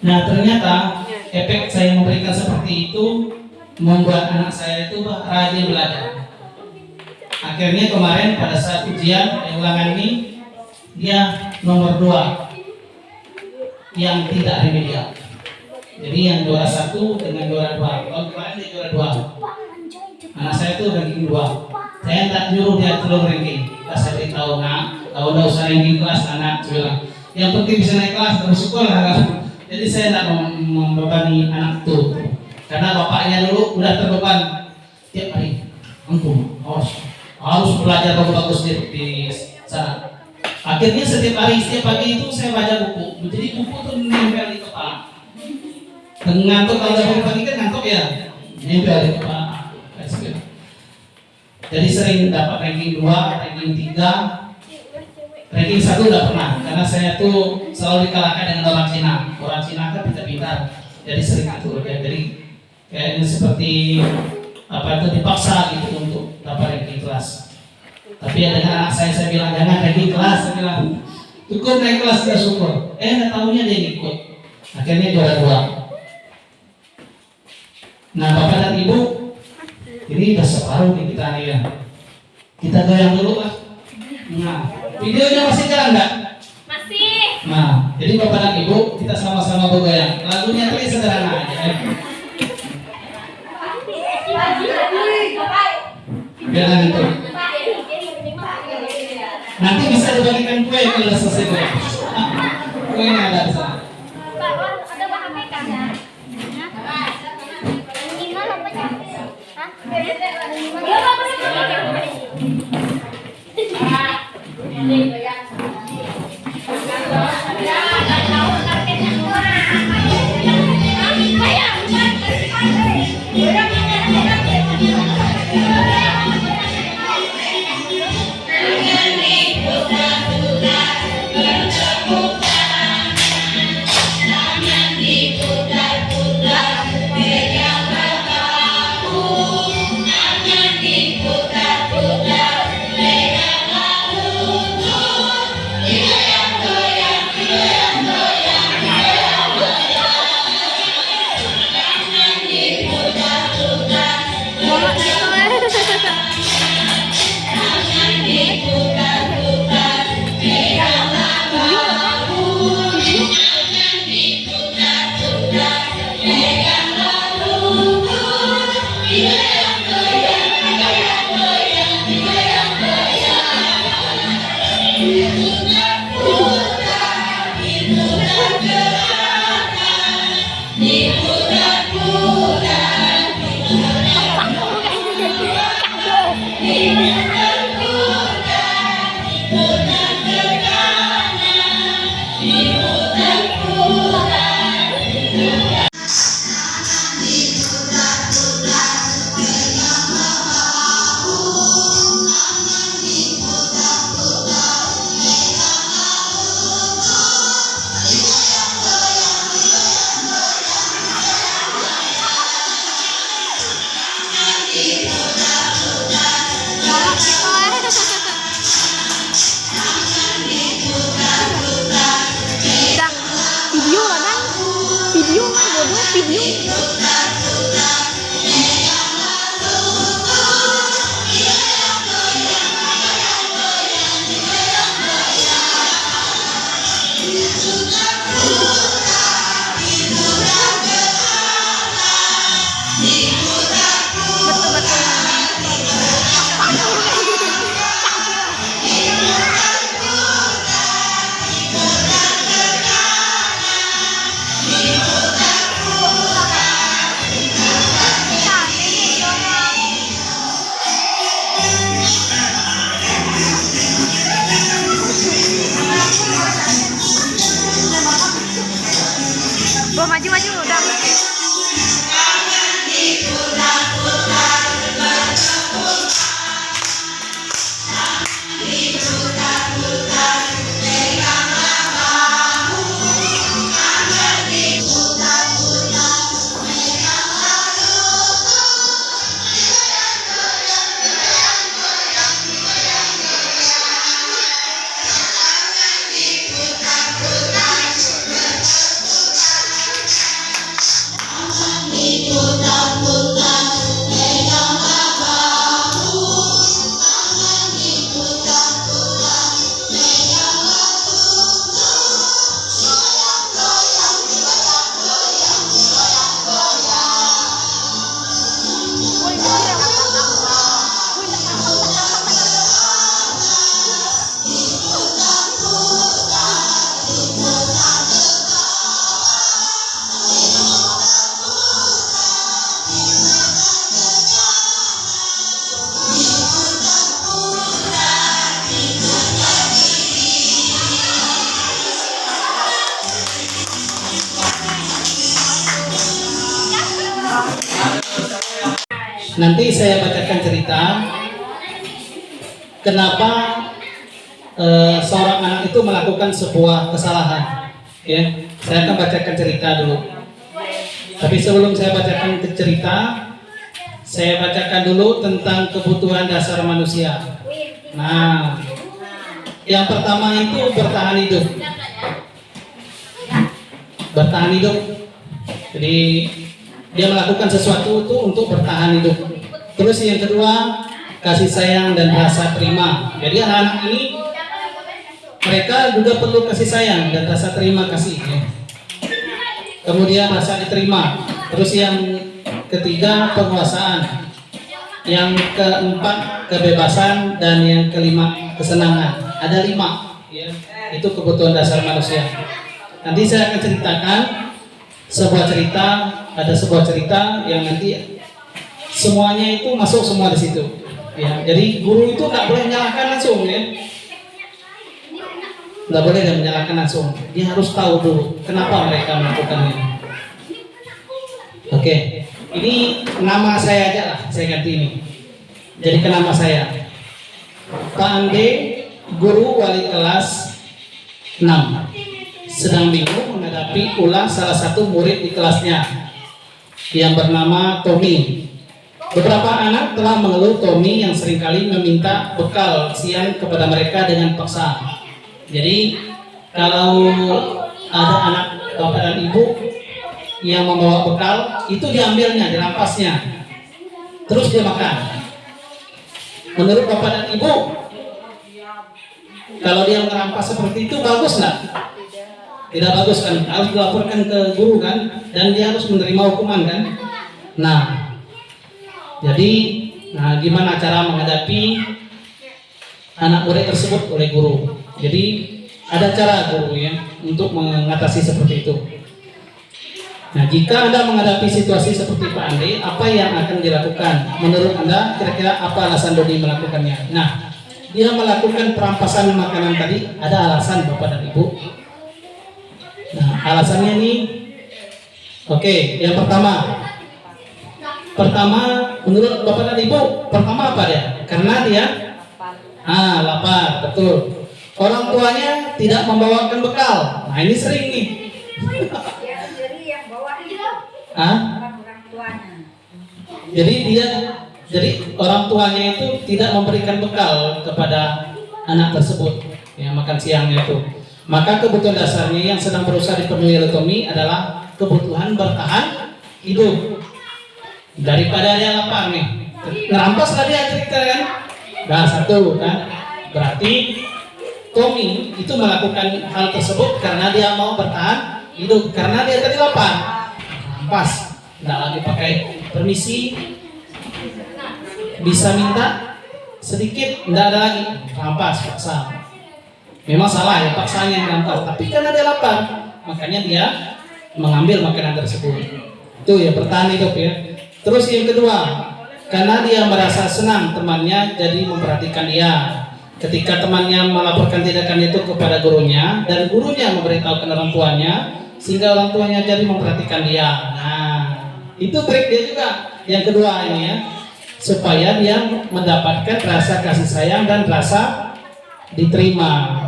Nah, ternyata efek saya memberikan seperti itu membuat anak saya itu rajin belajar. Akhirnya kemarin pada saat ujian ulangan ini dia nomor 2 yang tidak remedial. Jadi yang juara 1 dengan juara 2. Kalau kemarin dia juara 2. Anak saya itu ranking 2. Saya tak nyuruh dia turun ranking. Saya beritahu, nak, kalau udah usah ranking kelas anak, bilang. Yang penting bisa naik kelas, bersyukur lah. Jadi saya tidak membebani anak itu. karena bapaknya dulu udah terbeban tiap hari angkum harus belajar bagus-bagus di sana. Akhirnya setiap pagi itu saya baca buku, jadi buku tuh nempel di kepala. Ngantuk kalau pagi kan ngantuk ya, nempel di kepala. Jadi sering dapat ranking 2, ranking 3, ranking 1 udah pernah, karena saya tuh selalu dikalahkan dengan orang Cina. Orang Cina kan pintar-pintar, jadi sering atur ya. Jadi kayaknya seperti apa itu dipaksa gitu untuk dapat ranking kelas. Tapi ya dengan anak saya bilang jangan ranking kelas, saya bilang cukup naik kelas sudah syukur. Nggak tahunya dia ikut, akhirnya juara 2. Nah bapak dan ibu, ini udah separuh nih kita nih ya. Kita goyang dulu lah. Nah, videonya masih jalan nggak? Masih. Nah, jadi bapak dan ibu kita sama-sama bergoyang. Lagunya tuh sederhana aja. Biar gitu. Nanti bisa dibagikan kue kalau udah selesai kue. Kuenya ada di sana. Ada bahan kan? Nanti saya bacakan cerita kenapa seorang anak itu melakukan sebuah kesalahan. Ya, saya akan bacakan cerita dulu. Tapi sebelum saya bacakan cerita, saya bacakan dulu tentang kebutuhan dasar manusia. Nah, yang pertama itu bertahan hidup. Bertahan hidup. Jadi dia melakukan sesuatu itu untuk bertahan hidup. Terus yang kedua, kasih sayang dan rasa terima. Jadi anak-anak ini mereka juga perlu kasih sayang dan rasa terima kasih. Ya. Kemudian rasa diterima. Terus yang ketiga, penguasaan. Yang keempat, kebebasan. Dan yang kelima, kesenangan. Ada 5. Ya. Itu kebutuhan dasar manusia. Nanti saya akan ceritakan sebuah cerita. Ada sebuah cerita yang nanti semuanya itu masuk semua di situ. Ya. Jadi guru itu nggak boleh menyalahkan langsung, ya. Nggak boleh dia menyalahkan langsung. Dia harus tahu dulu kenapa mereka melakukannya. Oke, ini nama saya aja lah, saya ganti ini. Jadi ke nama saya, Pak Ande, guru wali kelas 6, sedang bingung menghadapi ulah salah satu murid di kelasnya yang bernama Tommy. Beberapa anak telah mengeluh Tommy yang seringkali meminta bekal siang kepada mereka dengan paksa. Jadi kalau ada anak bapak dan ibu yang membawa bekal, itu diambilnya, dirampasnya, terus dia makan. Menurut bapak dan ibu, kalau dia merampas seperti itu bagus nggak? Tidak bagus kan? Harus dilaporkan ke guru kan? Dan dia harus menerima hukuman kan? Nah, jadi gimana cara menghadapi anak murid tersebut oleh guru? Jadi ada cara guru ya untuk mengatasi seperti itu. Nah, jika Anda menghadapi situasi seperti Pak Andi, apa yang akan dilakukan? Menurut Anda, kira-kira apa alasan Dodi melakukannya? Nah, dia melakukan perampasan makanan tadi, ada alasan Bapak dan Ibu. Nah, alasannya nih, oke, yang pertama, menurut Bapak dan Ibu, pertama apa dia? Karena dia lapar, betul. Orang tuanya tidak membawakan bekal. Nah, ini sering nih. Dia sendiri yang bawa itu. Orang tuanya. Jadi orang tuanya itu tidak memberikan bekal kepada anak tersebut yang makan siangnya itu. Maka kebutuhan dasarnya yang sedang berusaha dipenuhi oleh Tommy adalah kebutuhan bertahan hidup. Daripada dia lapar nih, ngerampas tadi dia cerita kan? Nah, satu kan, berarti Tommy itu melakukan hal tersebut karena dia mau bertahan hidup, karena dia tadi lapar. Rampas, nggak lagi pakai permisi, bisa minta sedikit, nggak ada lagi, rampas, paksa. Memang salah ya paksanya yang rampas, tapi karena dia lapar, makanya dia mengambil makanan tersebut. Itu ya bertahan hidup ya. Terus yang kedua, karena dia merasa senang temannya jadi memperhatikan dia. Ketika temannya melaporkan tindakan itu kepada gurunya dan gurunya memberitahukan orang tuanya, sehingga orang tuanya jadi memperhatikan dia. Nah, itu trik dia juga. Yang kedua ini ya, supaya dia mendapatkan rasa kasih sayang dan rasa diterima.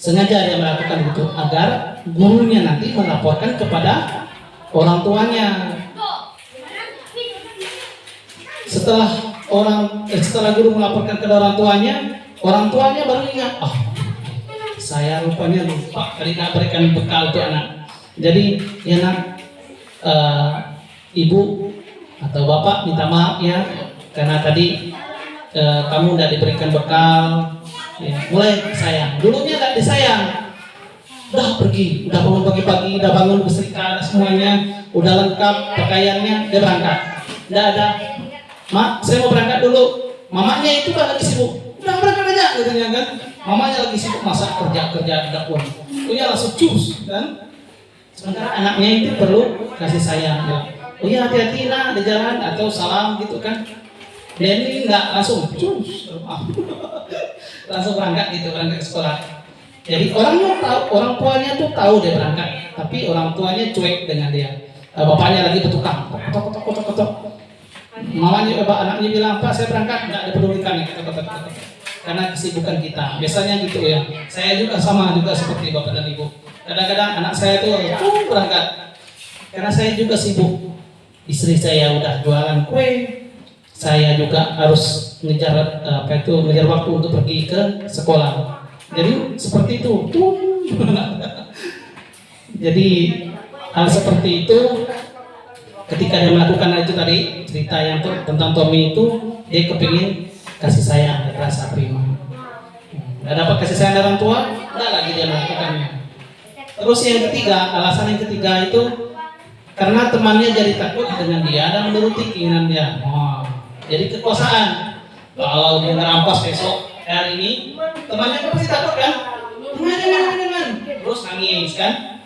Sengaja dia melakukan itu agar gurunya nanti melaporkan kepada orang tuanya. Setelah guru melaporkan ke orang tuanya baru ingat, saya rupanya lupa tadi nak berikan bekal untuk anak. Jadi ya nak, ibu atau bapak minta maaf ya, karena tadi kamu tidak diberikan bekal. Ya, mulai sayang. Dulunya tidak disayang. Udah pergi, udah bangun pagi-pagi, udah bangun berserika semuanya, udah lengkap pakaiannya, dia berangkat. Tidak ada. Mak, saya mau berangkat dulu. Mamanya itu kan lagi sibuk. Udah berangkat aja, katanya kan. Mamanya lagi sibuk masak, kerja di dapur. Ya langsung cus, kan? Sementara anaknya itu perlu kasih sayang. Ya. Oh ya hati-hati nak di jalan atau salam gitu kan. Dan ini nggak langsung cus, langsung berangkat gitu, berangkat ke sekolah. Jadi orang tuanya tuh tahu dia berangkat, tapi orang tuanya cuek dengan dia. bapaknya lagi bertukang, kotok. Mamanya, anaknya bilang, Pak saya berangkat, nggak dipedulikan ya, karena kesibukan kita. Biasanya gitu ya. Saya juga sama juga seperti bapak dan ibu. Kadang-kadang anak saya tuh berangkat, karena saya juga sibuk. Istri saya udah jualan kue, saya juga harus ngejar waktu untuk pergi ke sekolah. Jadi seperti itu. Jadi hal seperti itu, ketika dia melakukan itu tadi cerita yang tentang Tommy itu, dia kepingin kasih sayang, rasa prima. Nggak dapat kasih sayang dari orang tua, nggak lagi dia melakukannya. Terus yang ketiga, alasan yang ketiga itu karena temannya jadi takut dengan dia dan menuruti keinginan dia. Jadi kekuasaan. Kalau dia ngerampas besok hari ini, temannya pasti takut kan? Teman. Terus nangis kan?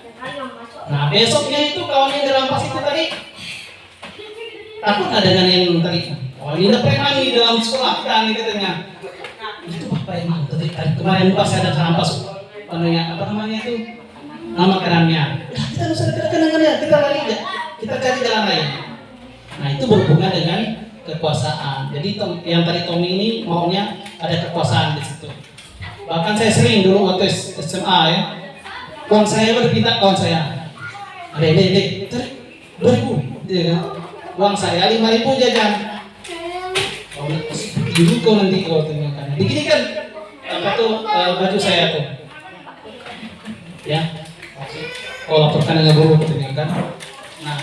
Nah besoknya itu kawannya dirampas itu tadi takut nggak dengan yang tadi? Oh ini udah preman nih dalam sekolah kita nih katanya. Itu preman tadi kemarin pas ada rampas apa namanya itu nama kerannya. Kita harus ada kenangannya, kita lari ya, kita cari jalan lain. Nah itu berhubungan dengan kekuasaan. Jadi yang tadi Tommy ini maunya ada kekuasaan di situ. Bahkan saya sering dulu waktu SMA ya, kawan saya berpinta kawan saya. Dek, 2.000, ya kan? Uang saya 5.000 jajan. Dulu kau nanti kau tanyakan. Begini kan, apa tuh baju saya tuh, ya. Kau laporkan dengan guru katanya kan. Nah,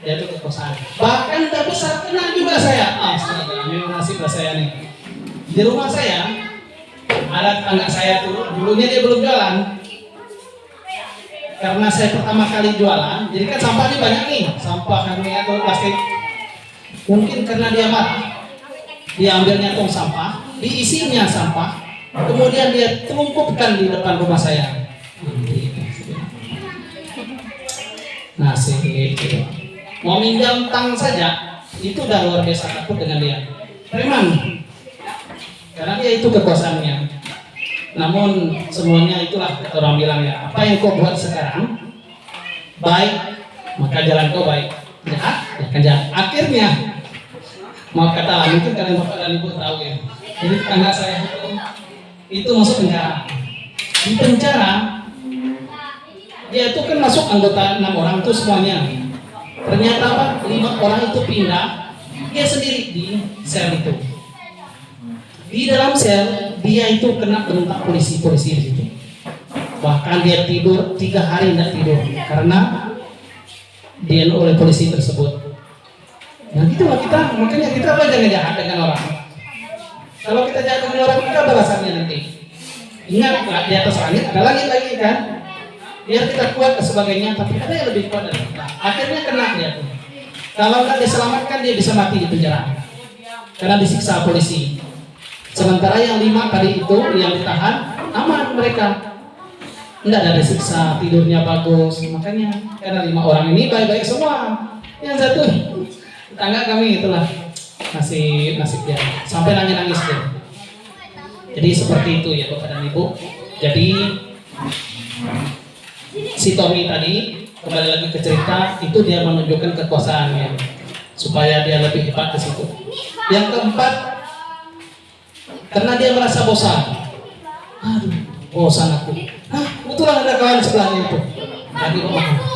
dia tuh kekuasaan. Bahkan tak besar kena juga saya. Astaga, memang nasib saya nih. Di rumah saya ada anak saya tuh, dulunya dia belum jualan. Karena saya pertama kali jualan, jadi kan sampahnya banyak nih, sampah kami atau plastik. Mungkin karena dia marah, dia ambilnya tong sampah, diisinya sampah, kemudian dia tumpukkan di depan rumah saya. Nah, gitu. Mau minjam tang saja, itu udah luar biasa takut dengan dia. Preman, karena dia itu kekuasaannya. Namun semuanya itulah orang bilang ya, apa yang kau buat sekarang baik, maka jalan kau baik. Jahat, ya kan jahat. Akhirnya mau kata mungkin kalian bapak dan ibu tahu ya. Jadi anak saya itu masuk penjara. Di penjara dia itu kan masuk anggota 6 orang itu semuanya. Ternyata apa? 5 orang itu pindah, dia sendiri di sel itu. Di dalam sel dia itu kena bentak polisi di situ. Bahkan dia tidur 3 hari tidak tidur karena dia oleh polisi tersebut. Nah itulah kita, makanya kita jangan jahat dengan orang. Kalau kita jahat dengan orang, kita balasannya nanti. Ingat di atas langit ada langit lagi kan? Biar kita kuat dan sebagainya, tapi ada yang lebih kuat dari kita. Akhirnya kena dia tuh. Kalau nggak diselamatkan dia bisa mati di penjara karena disiksa polisi. Sementara yang 5 tadi itu yang ditahan aman mereka, tidak ada siksa, tidurnya bagus. Makanya karena 5 orang ini baik-baik semua. Yang satu tetangga kami itulah nasib dia sampai nangis dia. Jadi seperti itu ya Bapak dan Ibu. Jadi si Tommy tadi kembali lagi ke cerita itu dia menunjukkan kekuasaannya supaya dia lebih hebat ke situ. Yang keempat, karena dia merasa bosan. Aduh, bosan aku. Kebetulan ada kawan sebelahnya itu. Tadi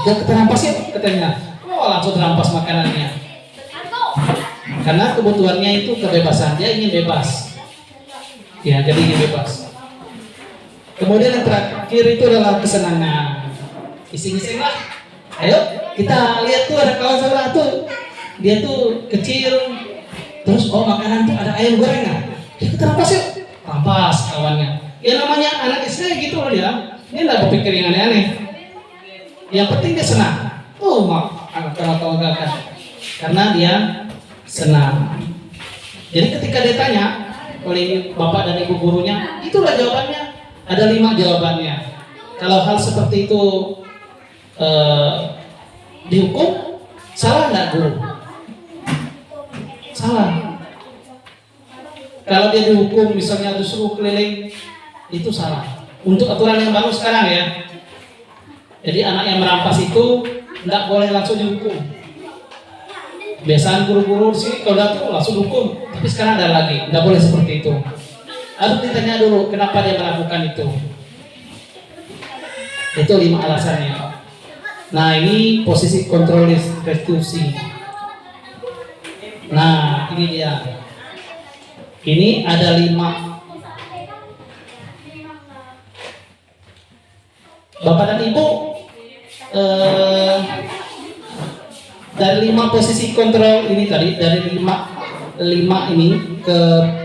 dia keterampas ya katanya. Langsung terampas makanannya. Karena kebutuhannya itu kebebasan. Dia ingin bebas. Ya, jadi ingin bebas. Kemudian yang terakhir itu adalah kesenangan. Ising-ising lah. Ayo, kita lihat tuh ada kawan sebelah tuh. Dia tuh kecil. Terus makanan tuh ada ayam gorengan. Kita rampas yuk, rampas kawannya. Ya namanya anak istri gitu loh dia. Dia nggak berpikir yang aneh-aneh. Yang penting dia senang. Kalau karena dia senang. Jadi ketika dia tanya oleh bapak dan ibu gurunya, itulah jawabannya. Ada 5 jawabannya. Kalau hal seperti itu dihukum, salah nggak guru? Salah. Kalau dia dihukum misalnya disuruh keliling, itu salah. Untuk aturan yang baru sekarang ya. Jadi anak yang merampas itu nggak boleh langsung dihukum. Biasaan guru-guru sih kalau datang langsung hukum, tapi sekarang ada lagi, nggak boleh seperti itu. Harus ditanya dulu kenapa dia melakukan itu. Itu 5 alasannya. Nah ini posisi kontrol restitusi. Nah ini dia. Ini ada 5. Bapak dan Ibu, dari 5 posisi kontrol ini tadi, dari 5 ini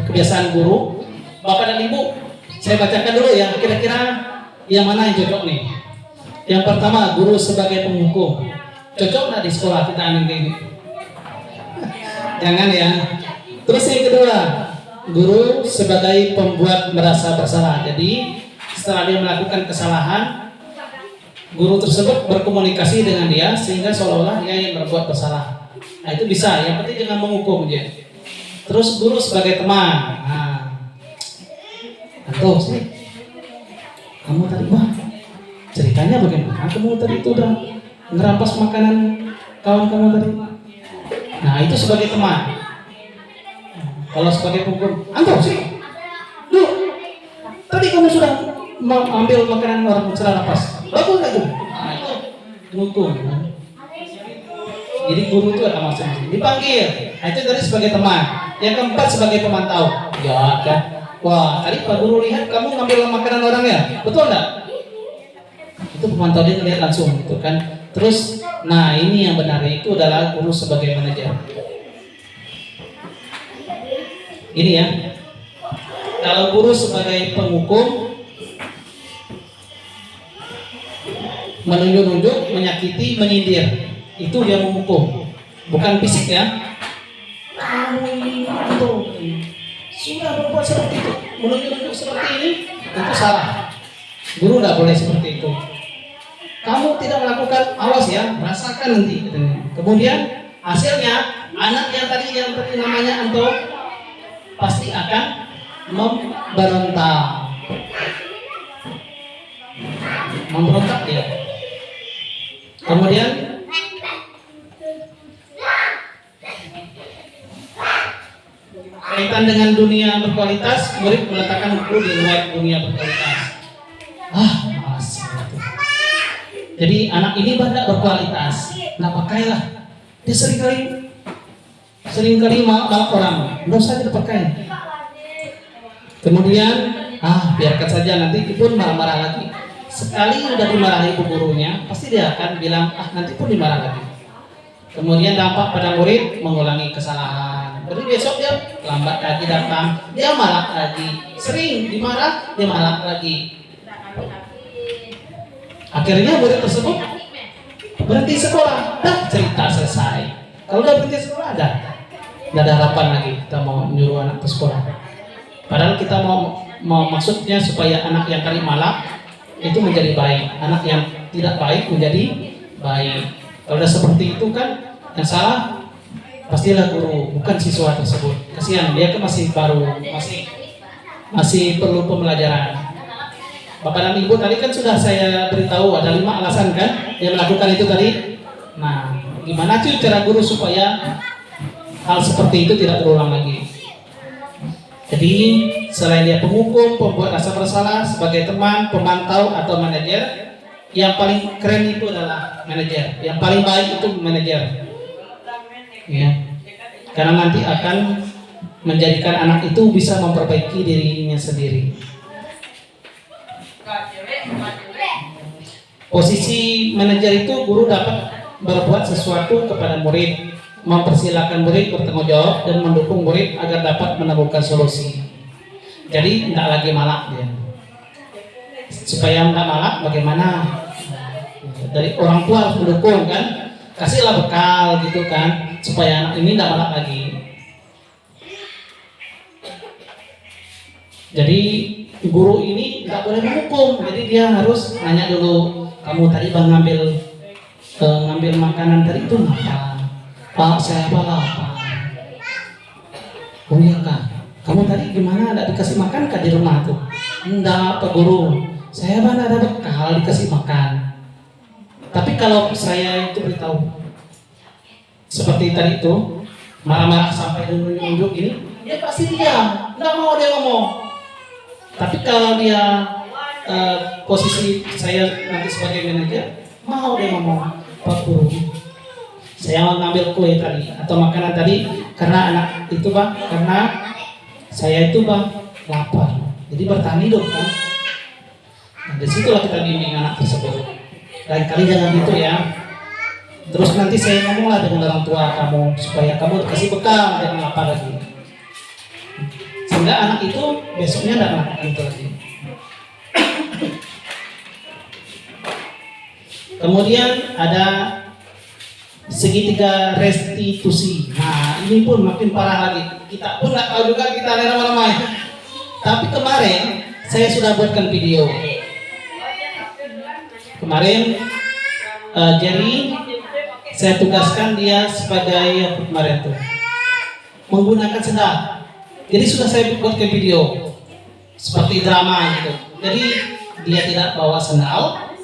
kebiasaan guru, Bapak dan Ibu, saya bacakan dulu ya, kira-kira yang mana yang cocok nih. Yang pertama, guru sebagai penghukum. Cocok nggak di sekolah kita ini? Jangan ya. Terus yang kedua, guru sebagai pembuat merasa bersalah. Jadi setelah dia melakukan kesalahan, guru tersebut berkomunikasi dengan dia sehingga seolah-olah dia yang berbuat bersalah. Nah itu bisa, yang penting jangan menghukum dia. Terus guru sebagai teman. Nah, atau sih, kamu tadi ceritanya bagaimana? Kamu tadi itu udah ngerampas makanan kawan kamu tadi. Nah itu sebagai teman. Kalau sebagai penghukum, anggap sih. Duh, tadi kamu sudah mengambil makanan orang sudah rampas. Bagus nggak tuh? Nah itu hukum. Jadi guru itu ada masing-masing dipanggil. Nah itu tadi sebagai teman. Yang keempat sebagai pemantau. Ya kan? Wah tadi Pak Guru lihat kamu ngambil makanan orang ya, betul nggak? Itu pemantau, dia ngelihat langsung gitu kan. Terus, nah ini yang benar itu adalah guru sebagai manajer. Ini ya. Kalau guru sebagai penghukum, menunjuk-nunjuk, menyakiti, menyindir, itu dia menghukum, bukan fisik ya. Kamu itu sudah berbuat seperti itu, menunjuk-nunjuk seperti ini, itu salah. Guru tidak boleh seperti itu. Kamu tidak melakukan, awas ya, rasakan nanti. Kemudian hasilnya anak yang tadi namanya Anto pasti akan memberontak dia. Kemudian kaitan dengan dunia berkualitas, murid meletakkan guru di luar dunia berkualitas. Malas. Jadi anak ini banyak berkualitas, nggak pakailah. Dia seringkali malah orang, nggak usah dipakai. Kemudian biarkan saja, nanti pun marah-marah lagi. Sekali udah dimarahi ibu gurunya, pasti dia akan bilang nanti pun dimarah lagi. Kemudian dampak pada murid mengulangi kesalahan. Jadi besok dia lambat lagi datang, dia malah lagi. Sering dimarah, dia malah lagi. Akhirnya murid tersebut berhenti sekolah. Cerita selesai. Kalau udah berhenti sekolah nggak ada harapan lagi kita mau nyuruh anak ke sekolah. Padahal kita mau maksudnya supaya anak yang kali malam itu menjadi baik, anak yang tidak baik menjadi baik. Kalau udah seperti itu kan yang salah pastilah guru, bukan siswa tersebut. Kasihan dia kan masih baru, masih perlu pembelajaran. Bapak dan Ibu tadi kan sudah saya beritahu ada 5 alasan kan yang melakukan itu tadi. Nah, gimana sih cara guru supaya hal seperti itu tidak terulang lagi? Jadi selain dia penghukum, pembuat rasa bersalah, sebagai teman, pemantau atau manajer, yang paling keren itu adalah manajer. Yang paling baik itu manajer. Ya. Karena nanti akan menjadikan anak itu bisa memperbaiki dirinya sendiri. Posisi manajer itu guru dapat berbuat sesuatu kepada murid, mempersilahkan murid bertanggung jawab dan mendukung murid agar dapat menemukan solusi. Jadi tidak lagi malak dia. Supaya tidak malak, bagaimana? Dari orang tua harus mendukung kan, kasihlah bekal gitu kan, supaya anak ini tidak malak lagi. Jadi guru ini tidak boleh menghukum, jadi dia harus nanya dulu, kamu tadi bang ngambil makanan tadi itu apa? Pak, saya apa? Oh iya kak, kamu tadi gimana? Ada dikasih makan kak di rumah tuh? Enggak Pak Guru, saya mana ada bekal dikasih makan. Tapi kalau saya itu beritahu seperti tadi itu, marah-marah sampai nunjuk gini, dia pasti diam, nggak mau dia ngomong. Tapi kalau dia posisi saya nanti sebagai manajer, mau dia ngomong, Pak Guru, saya mau ngambil kue tadi atau makanan tadi karena anak itu Bang, karena saya itu Bang lapar, jadi bertahan hidup kan. Nah, disitulah kita bimbing anak tersebut. Lain kali jangan gitu ya. Terus nanti saya ngomonglah dengan orang tua kamu supaya kamu kasih bekal, jangan lapar lagi. Sehingga anak itu besoknya tidak melakukan itu lagi. Kemudian ada segitiga restitusi. Nah ini pun makin parah lagi. Kita pun nggak tahu juga kita ada nama-nama. Tapi kemarin saya sudah buatkan video. Kemarin Jerry saya tugaskan dia sebagai kemarin tuh menggunakan sendal. Jadi sudah saya buatkan video seperti drama gitu. Jadi dia tidak bawa sendal,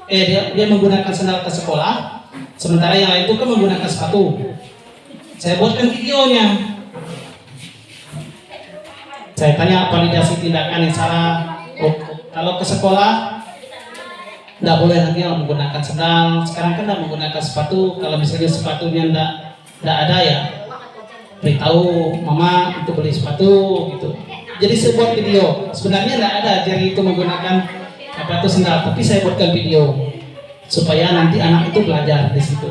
dia menggunakan sendal ke sekolah, sementara yang lain itu kan menggunakan sepatu. Saya buatkan videonya. Saya tanya validasi tindakan yang salah. Oh, kalau ke sekolah nggak boleh lagi menggunakan sendal. Sekarang kan nggak menggunakan sepatu. Kalau misalnya sepatunya nggak ada ya, beritahu mama untuk beli sepatu gitu. Jadi saya buat video. Sebenarnya nggak ada Jerry itu menggunakan apa itu sendal, tapi saya buatkan video supaya nanti anak itu belajar di situ.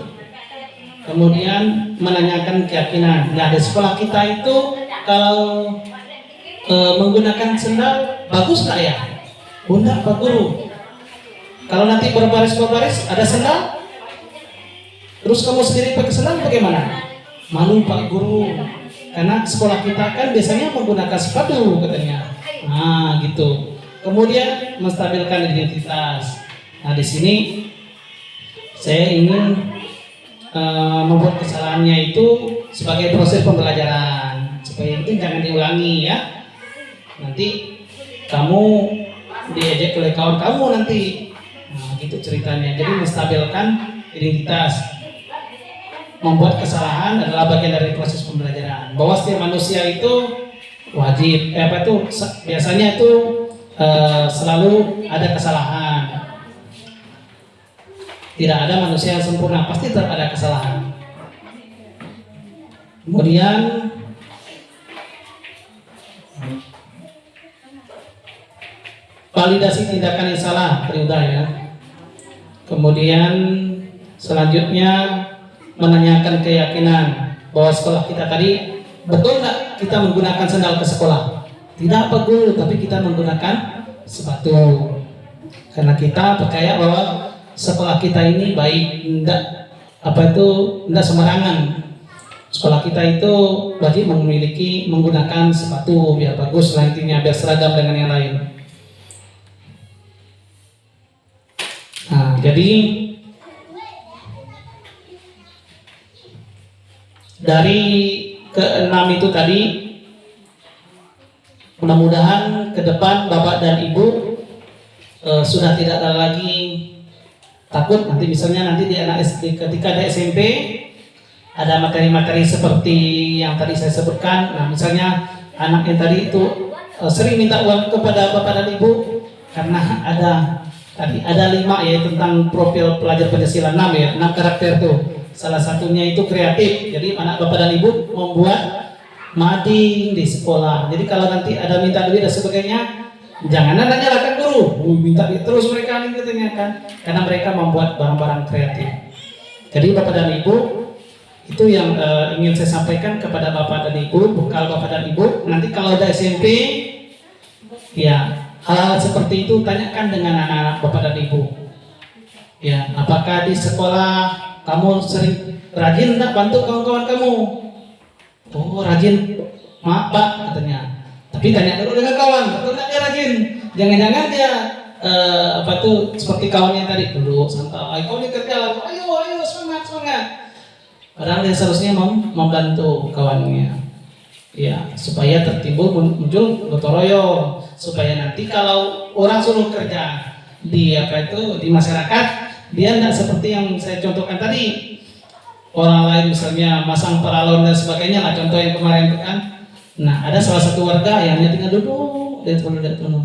Kemudian menanyakan keyakinan. Nah di sekolah kita itu kalau menggunakan sendal bagus nggak ya? Bunda Pak Guru. Kalau nanti berbaris-berbaris ada sendal, terus kamu sendiri pakai sendal bagaimana? Malu Pak Guru, karena sekolah kita kan biasanya menggunakan sepatu katanya. Nah gitu. Kemudian menstabilkan identitas. Nah di sini saya ingin membuat kesalahannya itu sebagai proses pembelajaran supaya itu jangan diulangi ya. Nanti kamu diejek oleh kawan kamu nanti. Nah, gitu ceritanya. Jadi menstabilkan identitas. Membuat kesalahan adalah bagian dari proses pembelajaran. Bahwa setiap manusia itu wajib, biasanya itu selalu ada kesalahan. Tidak ada manusia yang sempurna, pasti tetap ada kesalahan. Kemudian validasi tindakan yang salah, periudah ya. Kemudian selanjutnya menanyakan keyakinan bahwa sekolah kita tadi betul nggak kita menggunakan sendal ke sekolah? Tidak Pak Guru, tapi kita menggunakan sepatu karena kita percaya bahwa sekolah kita ini baik, enggak sembarangan. Sekolah kita itu wajib menggunakan sepatu biar bagus lah intinya, biar seragam dengan yang lain. Nah, jadi dari ke-6 itu tadi, mudah-mudahan ke depan Bapak dan Ibu sudah tidak ada lagi takut nanti misalnya nanti di anak SD ketika ada SMP ada materi-materi seperti yang tadi saya sebutkan. Nah misalnya anak yang tadi itu sering minta uang kepada Bapak dan Ibu karena ada 5 ya tentang profil pelajar Pancasila 6 ya, 6 karakter tuh. Salah satunya itu kreatif. Jadi anak Bapak dan Ibu membuat mading di sekolah. Jadi kalau nanti ada minta duit dan sebagainya, jangan Anda nyalakan guru, minta duit terus mereka ini katanya kan, karena mereka membuat barang-barang kreatif. Jadi Bapak dan Ibu, itu yang ingin saya sampaikan kepada Bapak dan Ibu, bekal Bapak dan Ibu. Nanti kalau ada SMP, ya hal-hal seperti itu tanyakan dengan anak-anak Bapak dan Ibu. Ya, apakah di sekolah kamu sering rajin enggak bantu kawan-kawan kamu? Oh rajin, maaf Pak katanya. Tapi tanya dulu dengan kawan, betul nggak dia rajin? Jangan-jangan dia seperti kawannya tadi dulu santai. Kau ini kerja, ayo semangat. Padahal dia seharusnya membantu kawannya. Ya, supaya tertimbul muncul gotong royong, supaya nanti kalau orang suruh kerja di di masyarakat Dia tidak seperti yang saya contohkan tadi. Orang lain misalnya masang paralon dan sebagainya lah, contoh yang kemarin itu kan. Nah, ada salah satu warga yang hanya tinggal duduk lihat penuh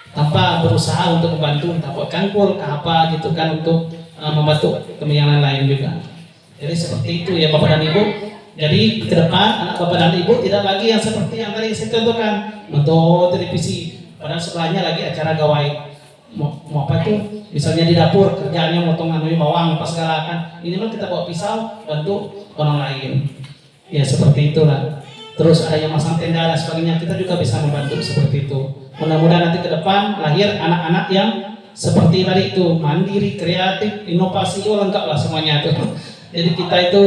tanpa berusaha untuk membantu, entah buat kangkul ke apa gitu kan, untuk membantu yang lain juga. Jadi seperti itu ya Bapak dan Ibu. Jadi ke depan anak Bapak dan Ibu tidak lagi yang seperti yang tadi saya contohkan, nonton televisi padahal sebelahnya lagi acara gawai. Mau apa itu? Misalnya di dapur kerjaannya motong bawang pas segala kan. Ini mah kita bawa pisau bantu orang lain. Ya seperti itulah. Terus ada yang masang tenda dan sebagainya, kita juga bisa membantu seperti itu. Mudah-mudahan nanti ke depan lahir anak-anak yang seperti tadi itu, mandiri, kreatif, inovasi, lengkap lah semuanya itu. Jadi kita itu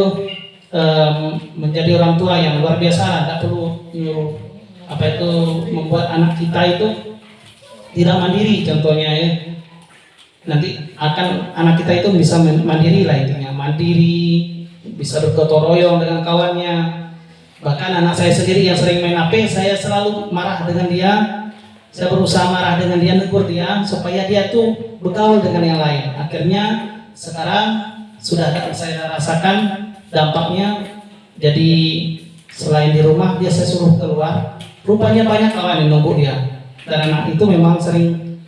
menjadi orang tua yang luar biasa, tidak perlu nyuruh apa itu membuat anak kita itu tidak mandiri contohnya ya. Nanti akan anak kita itu bisa mandiri lah intinya, mandiri, bisa bergotong royong dengan kawannya. Bahkan anak saya sendiri yang sering main HP, saya selalu marah dengan dia. Saya berusaha marah dengan dia, negur dia supaya dia tuh bergaul dengan yang lain. Akhirnya sekarang sudah saya rasakan dampaknya. Jadi selain di rumah dia saya suruh keluar, rupanya banyak kawan yang nunggu dia. Dan anak itu memang sering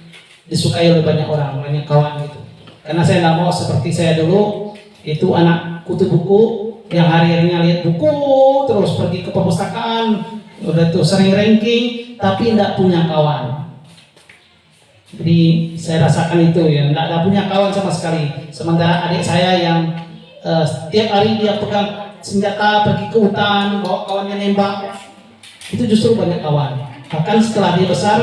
disukai oleh banyak orang, banyak kawan gitu. Karena saya nggak mau seperti saya dulu, itu anak kutu buku yang hari-harinya lihat buku terus pergi ke perpustakaan, udah tuh sering ranking tapi tidak punya kawan. Jadi saya rasakan itu ya, tidak punya kawan sama sekali. Sementara adik saya yang setiap hari dia pegang senjata pergi ke hutan, bawa kawannya nembak, itu justru banyak kawan. Bahkan setelah dia besar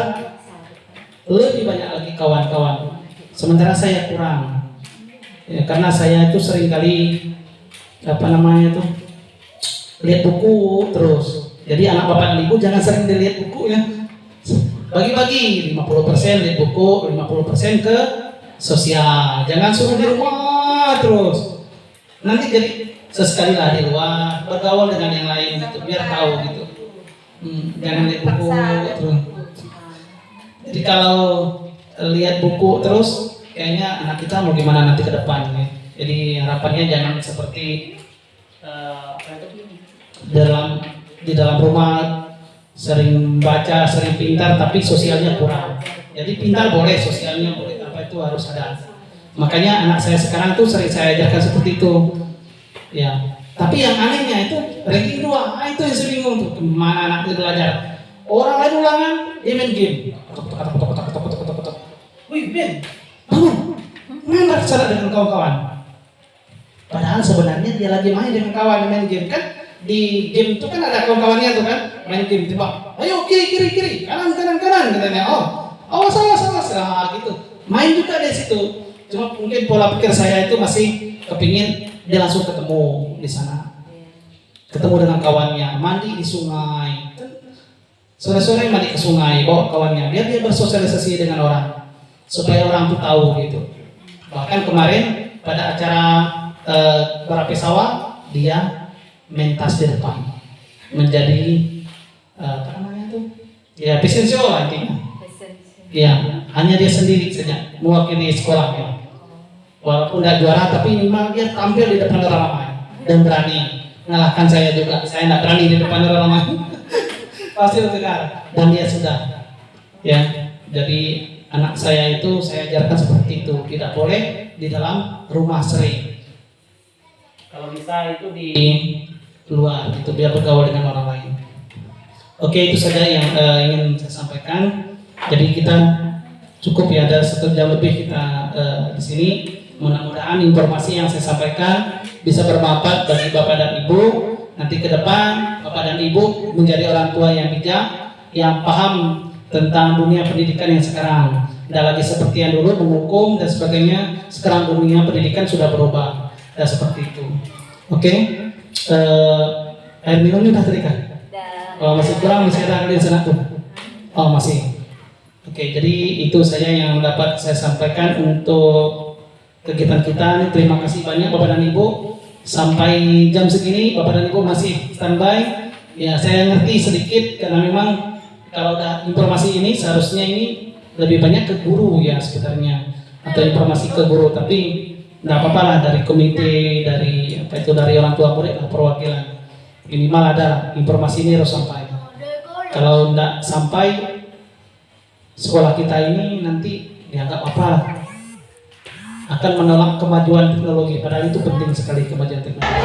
lebih banyak lagi kawan-kawan. Sementara saya kurang. Ya, karena saya itu sering kali lihat buku terus. Jadi anak Bapak dan Ibu jangan sering dilihat buku ya. Bagi-bagi 50% lihat buku, 50% ke sosial. Jangan suruh di rumah terus. Nanti jadi sesekali lah di luar, bergaul dengan yang lain gitu, biar tahu gitu. Jangan lihat buku terus. Jadi kalau lihat buku terus, kayaknya anak kita mau gimana nanti ke depan ya. Jadi harapannya jangan seperti di dalam rumah sering baca, sering pintar, tapi sosialnya kurang. Jadi pintar boleh, sosialnya boleh, apa itu harus ada. Makanya anak saya sekarang tuh sering saya ajarkan seperti itu. Ya. Tapi yang anehnya itu ranking 2, itu yang saya bingung tuh, kemana anak itu belajar. Orang lain ulangan, dia main game. Wih Ben, bangun, main bicara dengan kawan-kawan. Padahal sebenarnya dia lagi main dengan kawan, main game kan. Di game itu kan ada kawan-kawannya tuh kan, main game tiba, ayo kiri, kanan, katanya. Oh salah gitu. Main juga dari situ. Cuma mungkin pola pikir saya itu masih kepingin dia langsung ketemu di sana, ketemu dengan kawannya, mandi di sungai, sore-sore mandi ke sungai, bawa kawannya, biar dia bersosialisasi dengan orang, supaya orang tuh tahu gitu. Bahkan kemarin pada acara berapi sawah, dia mentas di depan, menjadi ya presensio lah intinya. Ya, hanya dia sendiri saja mewakili sekolahnya. Walaupun tidak juara, tapi minimal dia tampil di depan orang ramai dan berani mengalahkan saya juga. Saya tidak berani di depan orang ramai. Pasti tegar. Dan dia sudah. Ya, jadi anak saya itu saya ajarkan seperti itu. Tidak boleh di dalam rumah sering. Kalau bisa itu di luar, itu biar bergaul dengan orang lain. Oke, itu saja yang ingin saya sampaikan. Jadi kita cukup ya, ada 1 jam lebih kita di sini. Mudah-mudahan informasi yang saya sampaikan bisa bermanfaat bagi Bapak dan Ibu. Nanti ke depan Bapak dan Ibu menjadi orang tua yang bijak, yang paham tentang dunia pendidikan yang sekarang. Tidak lagi seperti yang dulu menghukum dan sebagainya. Sekarang dunia pendidikan sudah berubah. Dan seperti itu. Oke. Air minumnya udah tadi kan? Oh, masih kurang, masih ada di sana tuh. Oh, masih. Oke, jadi itu saja yang dapat saya sampaikan untuk kegiatan kita. Terima kasih banyak Bapak dan Ibu. Sampai jam segini Bapak dan Ibu masih standby. Ya, saya ngerti sedikit karena memang kalau ada informasi ini seharusnya ini lebih banyak ke guru ya sebenarnya. atau informasi ke guru, tapi nggak apa-apa lah dari komite, dari apa itu, dari orang tua murid lah, perwakilan minimal ada informasi ini harus sampai. Kalau nggak sampai, sekolah kita ini nanti dianggap apa, akan menolak kemajuan teknologi, padahal itu penting sekali kemajuan teknologi.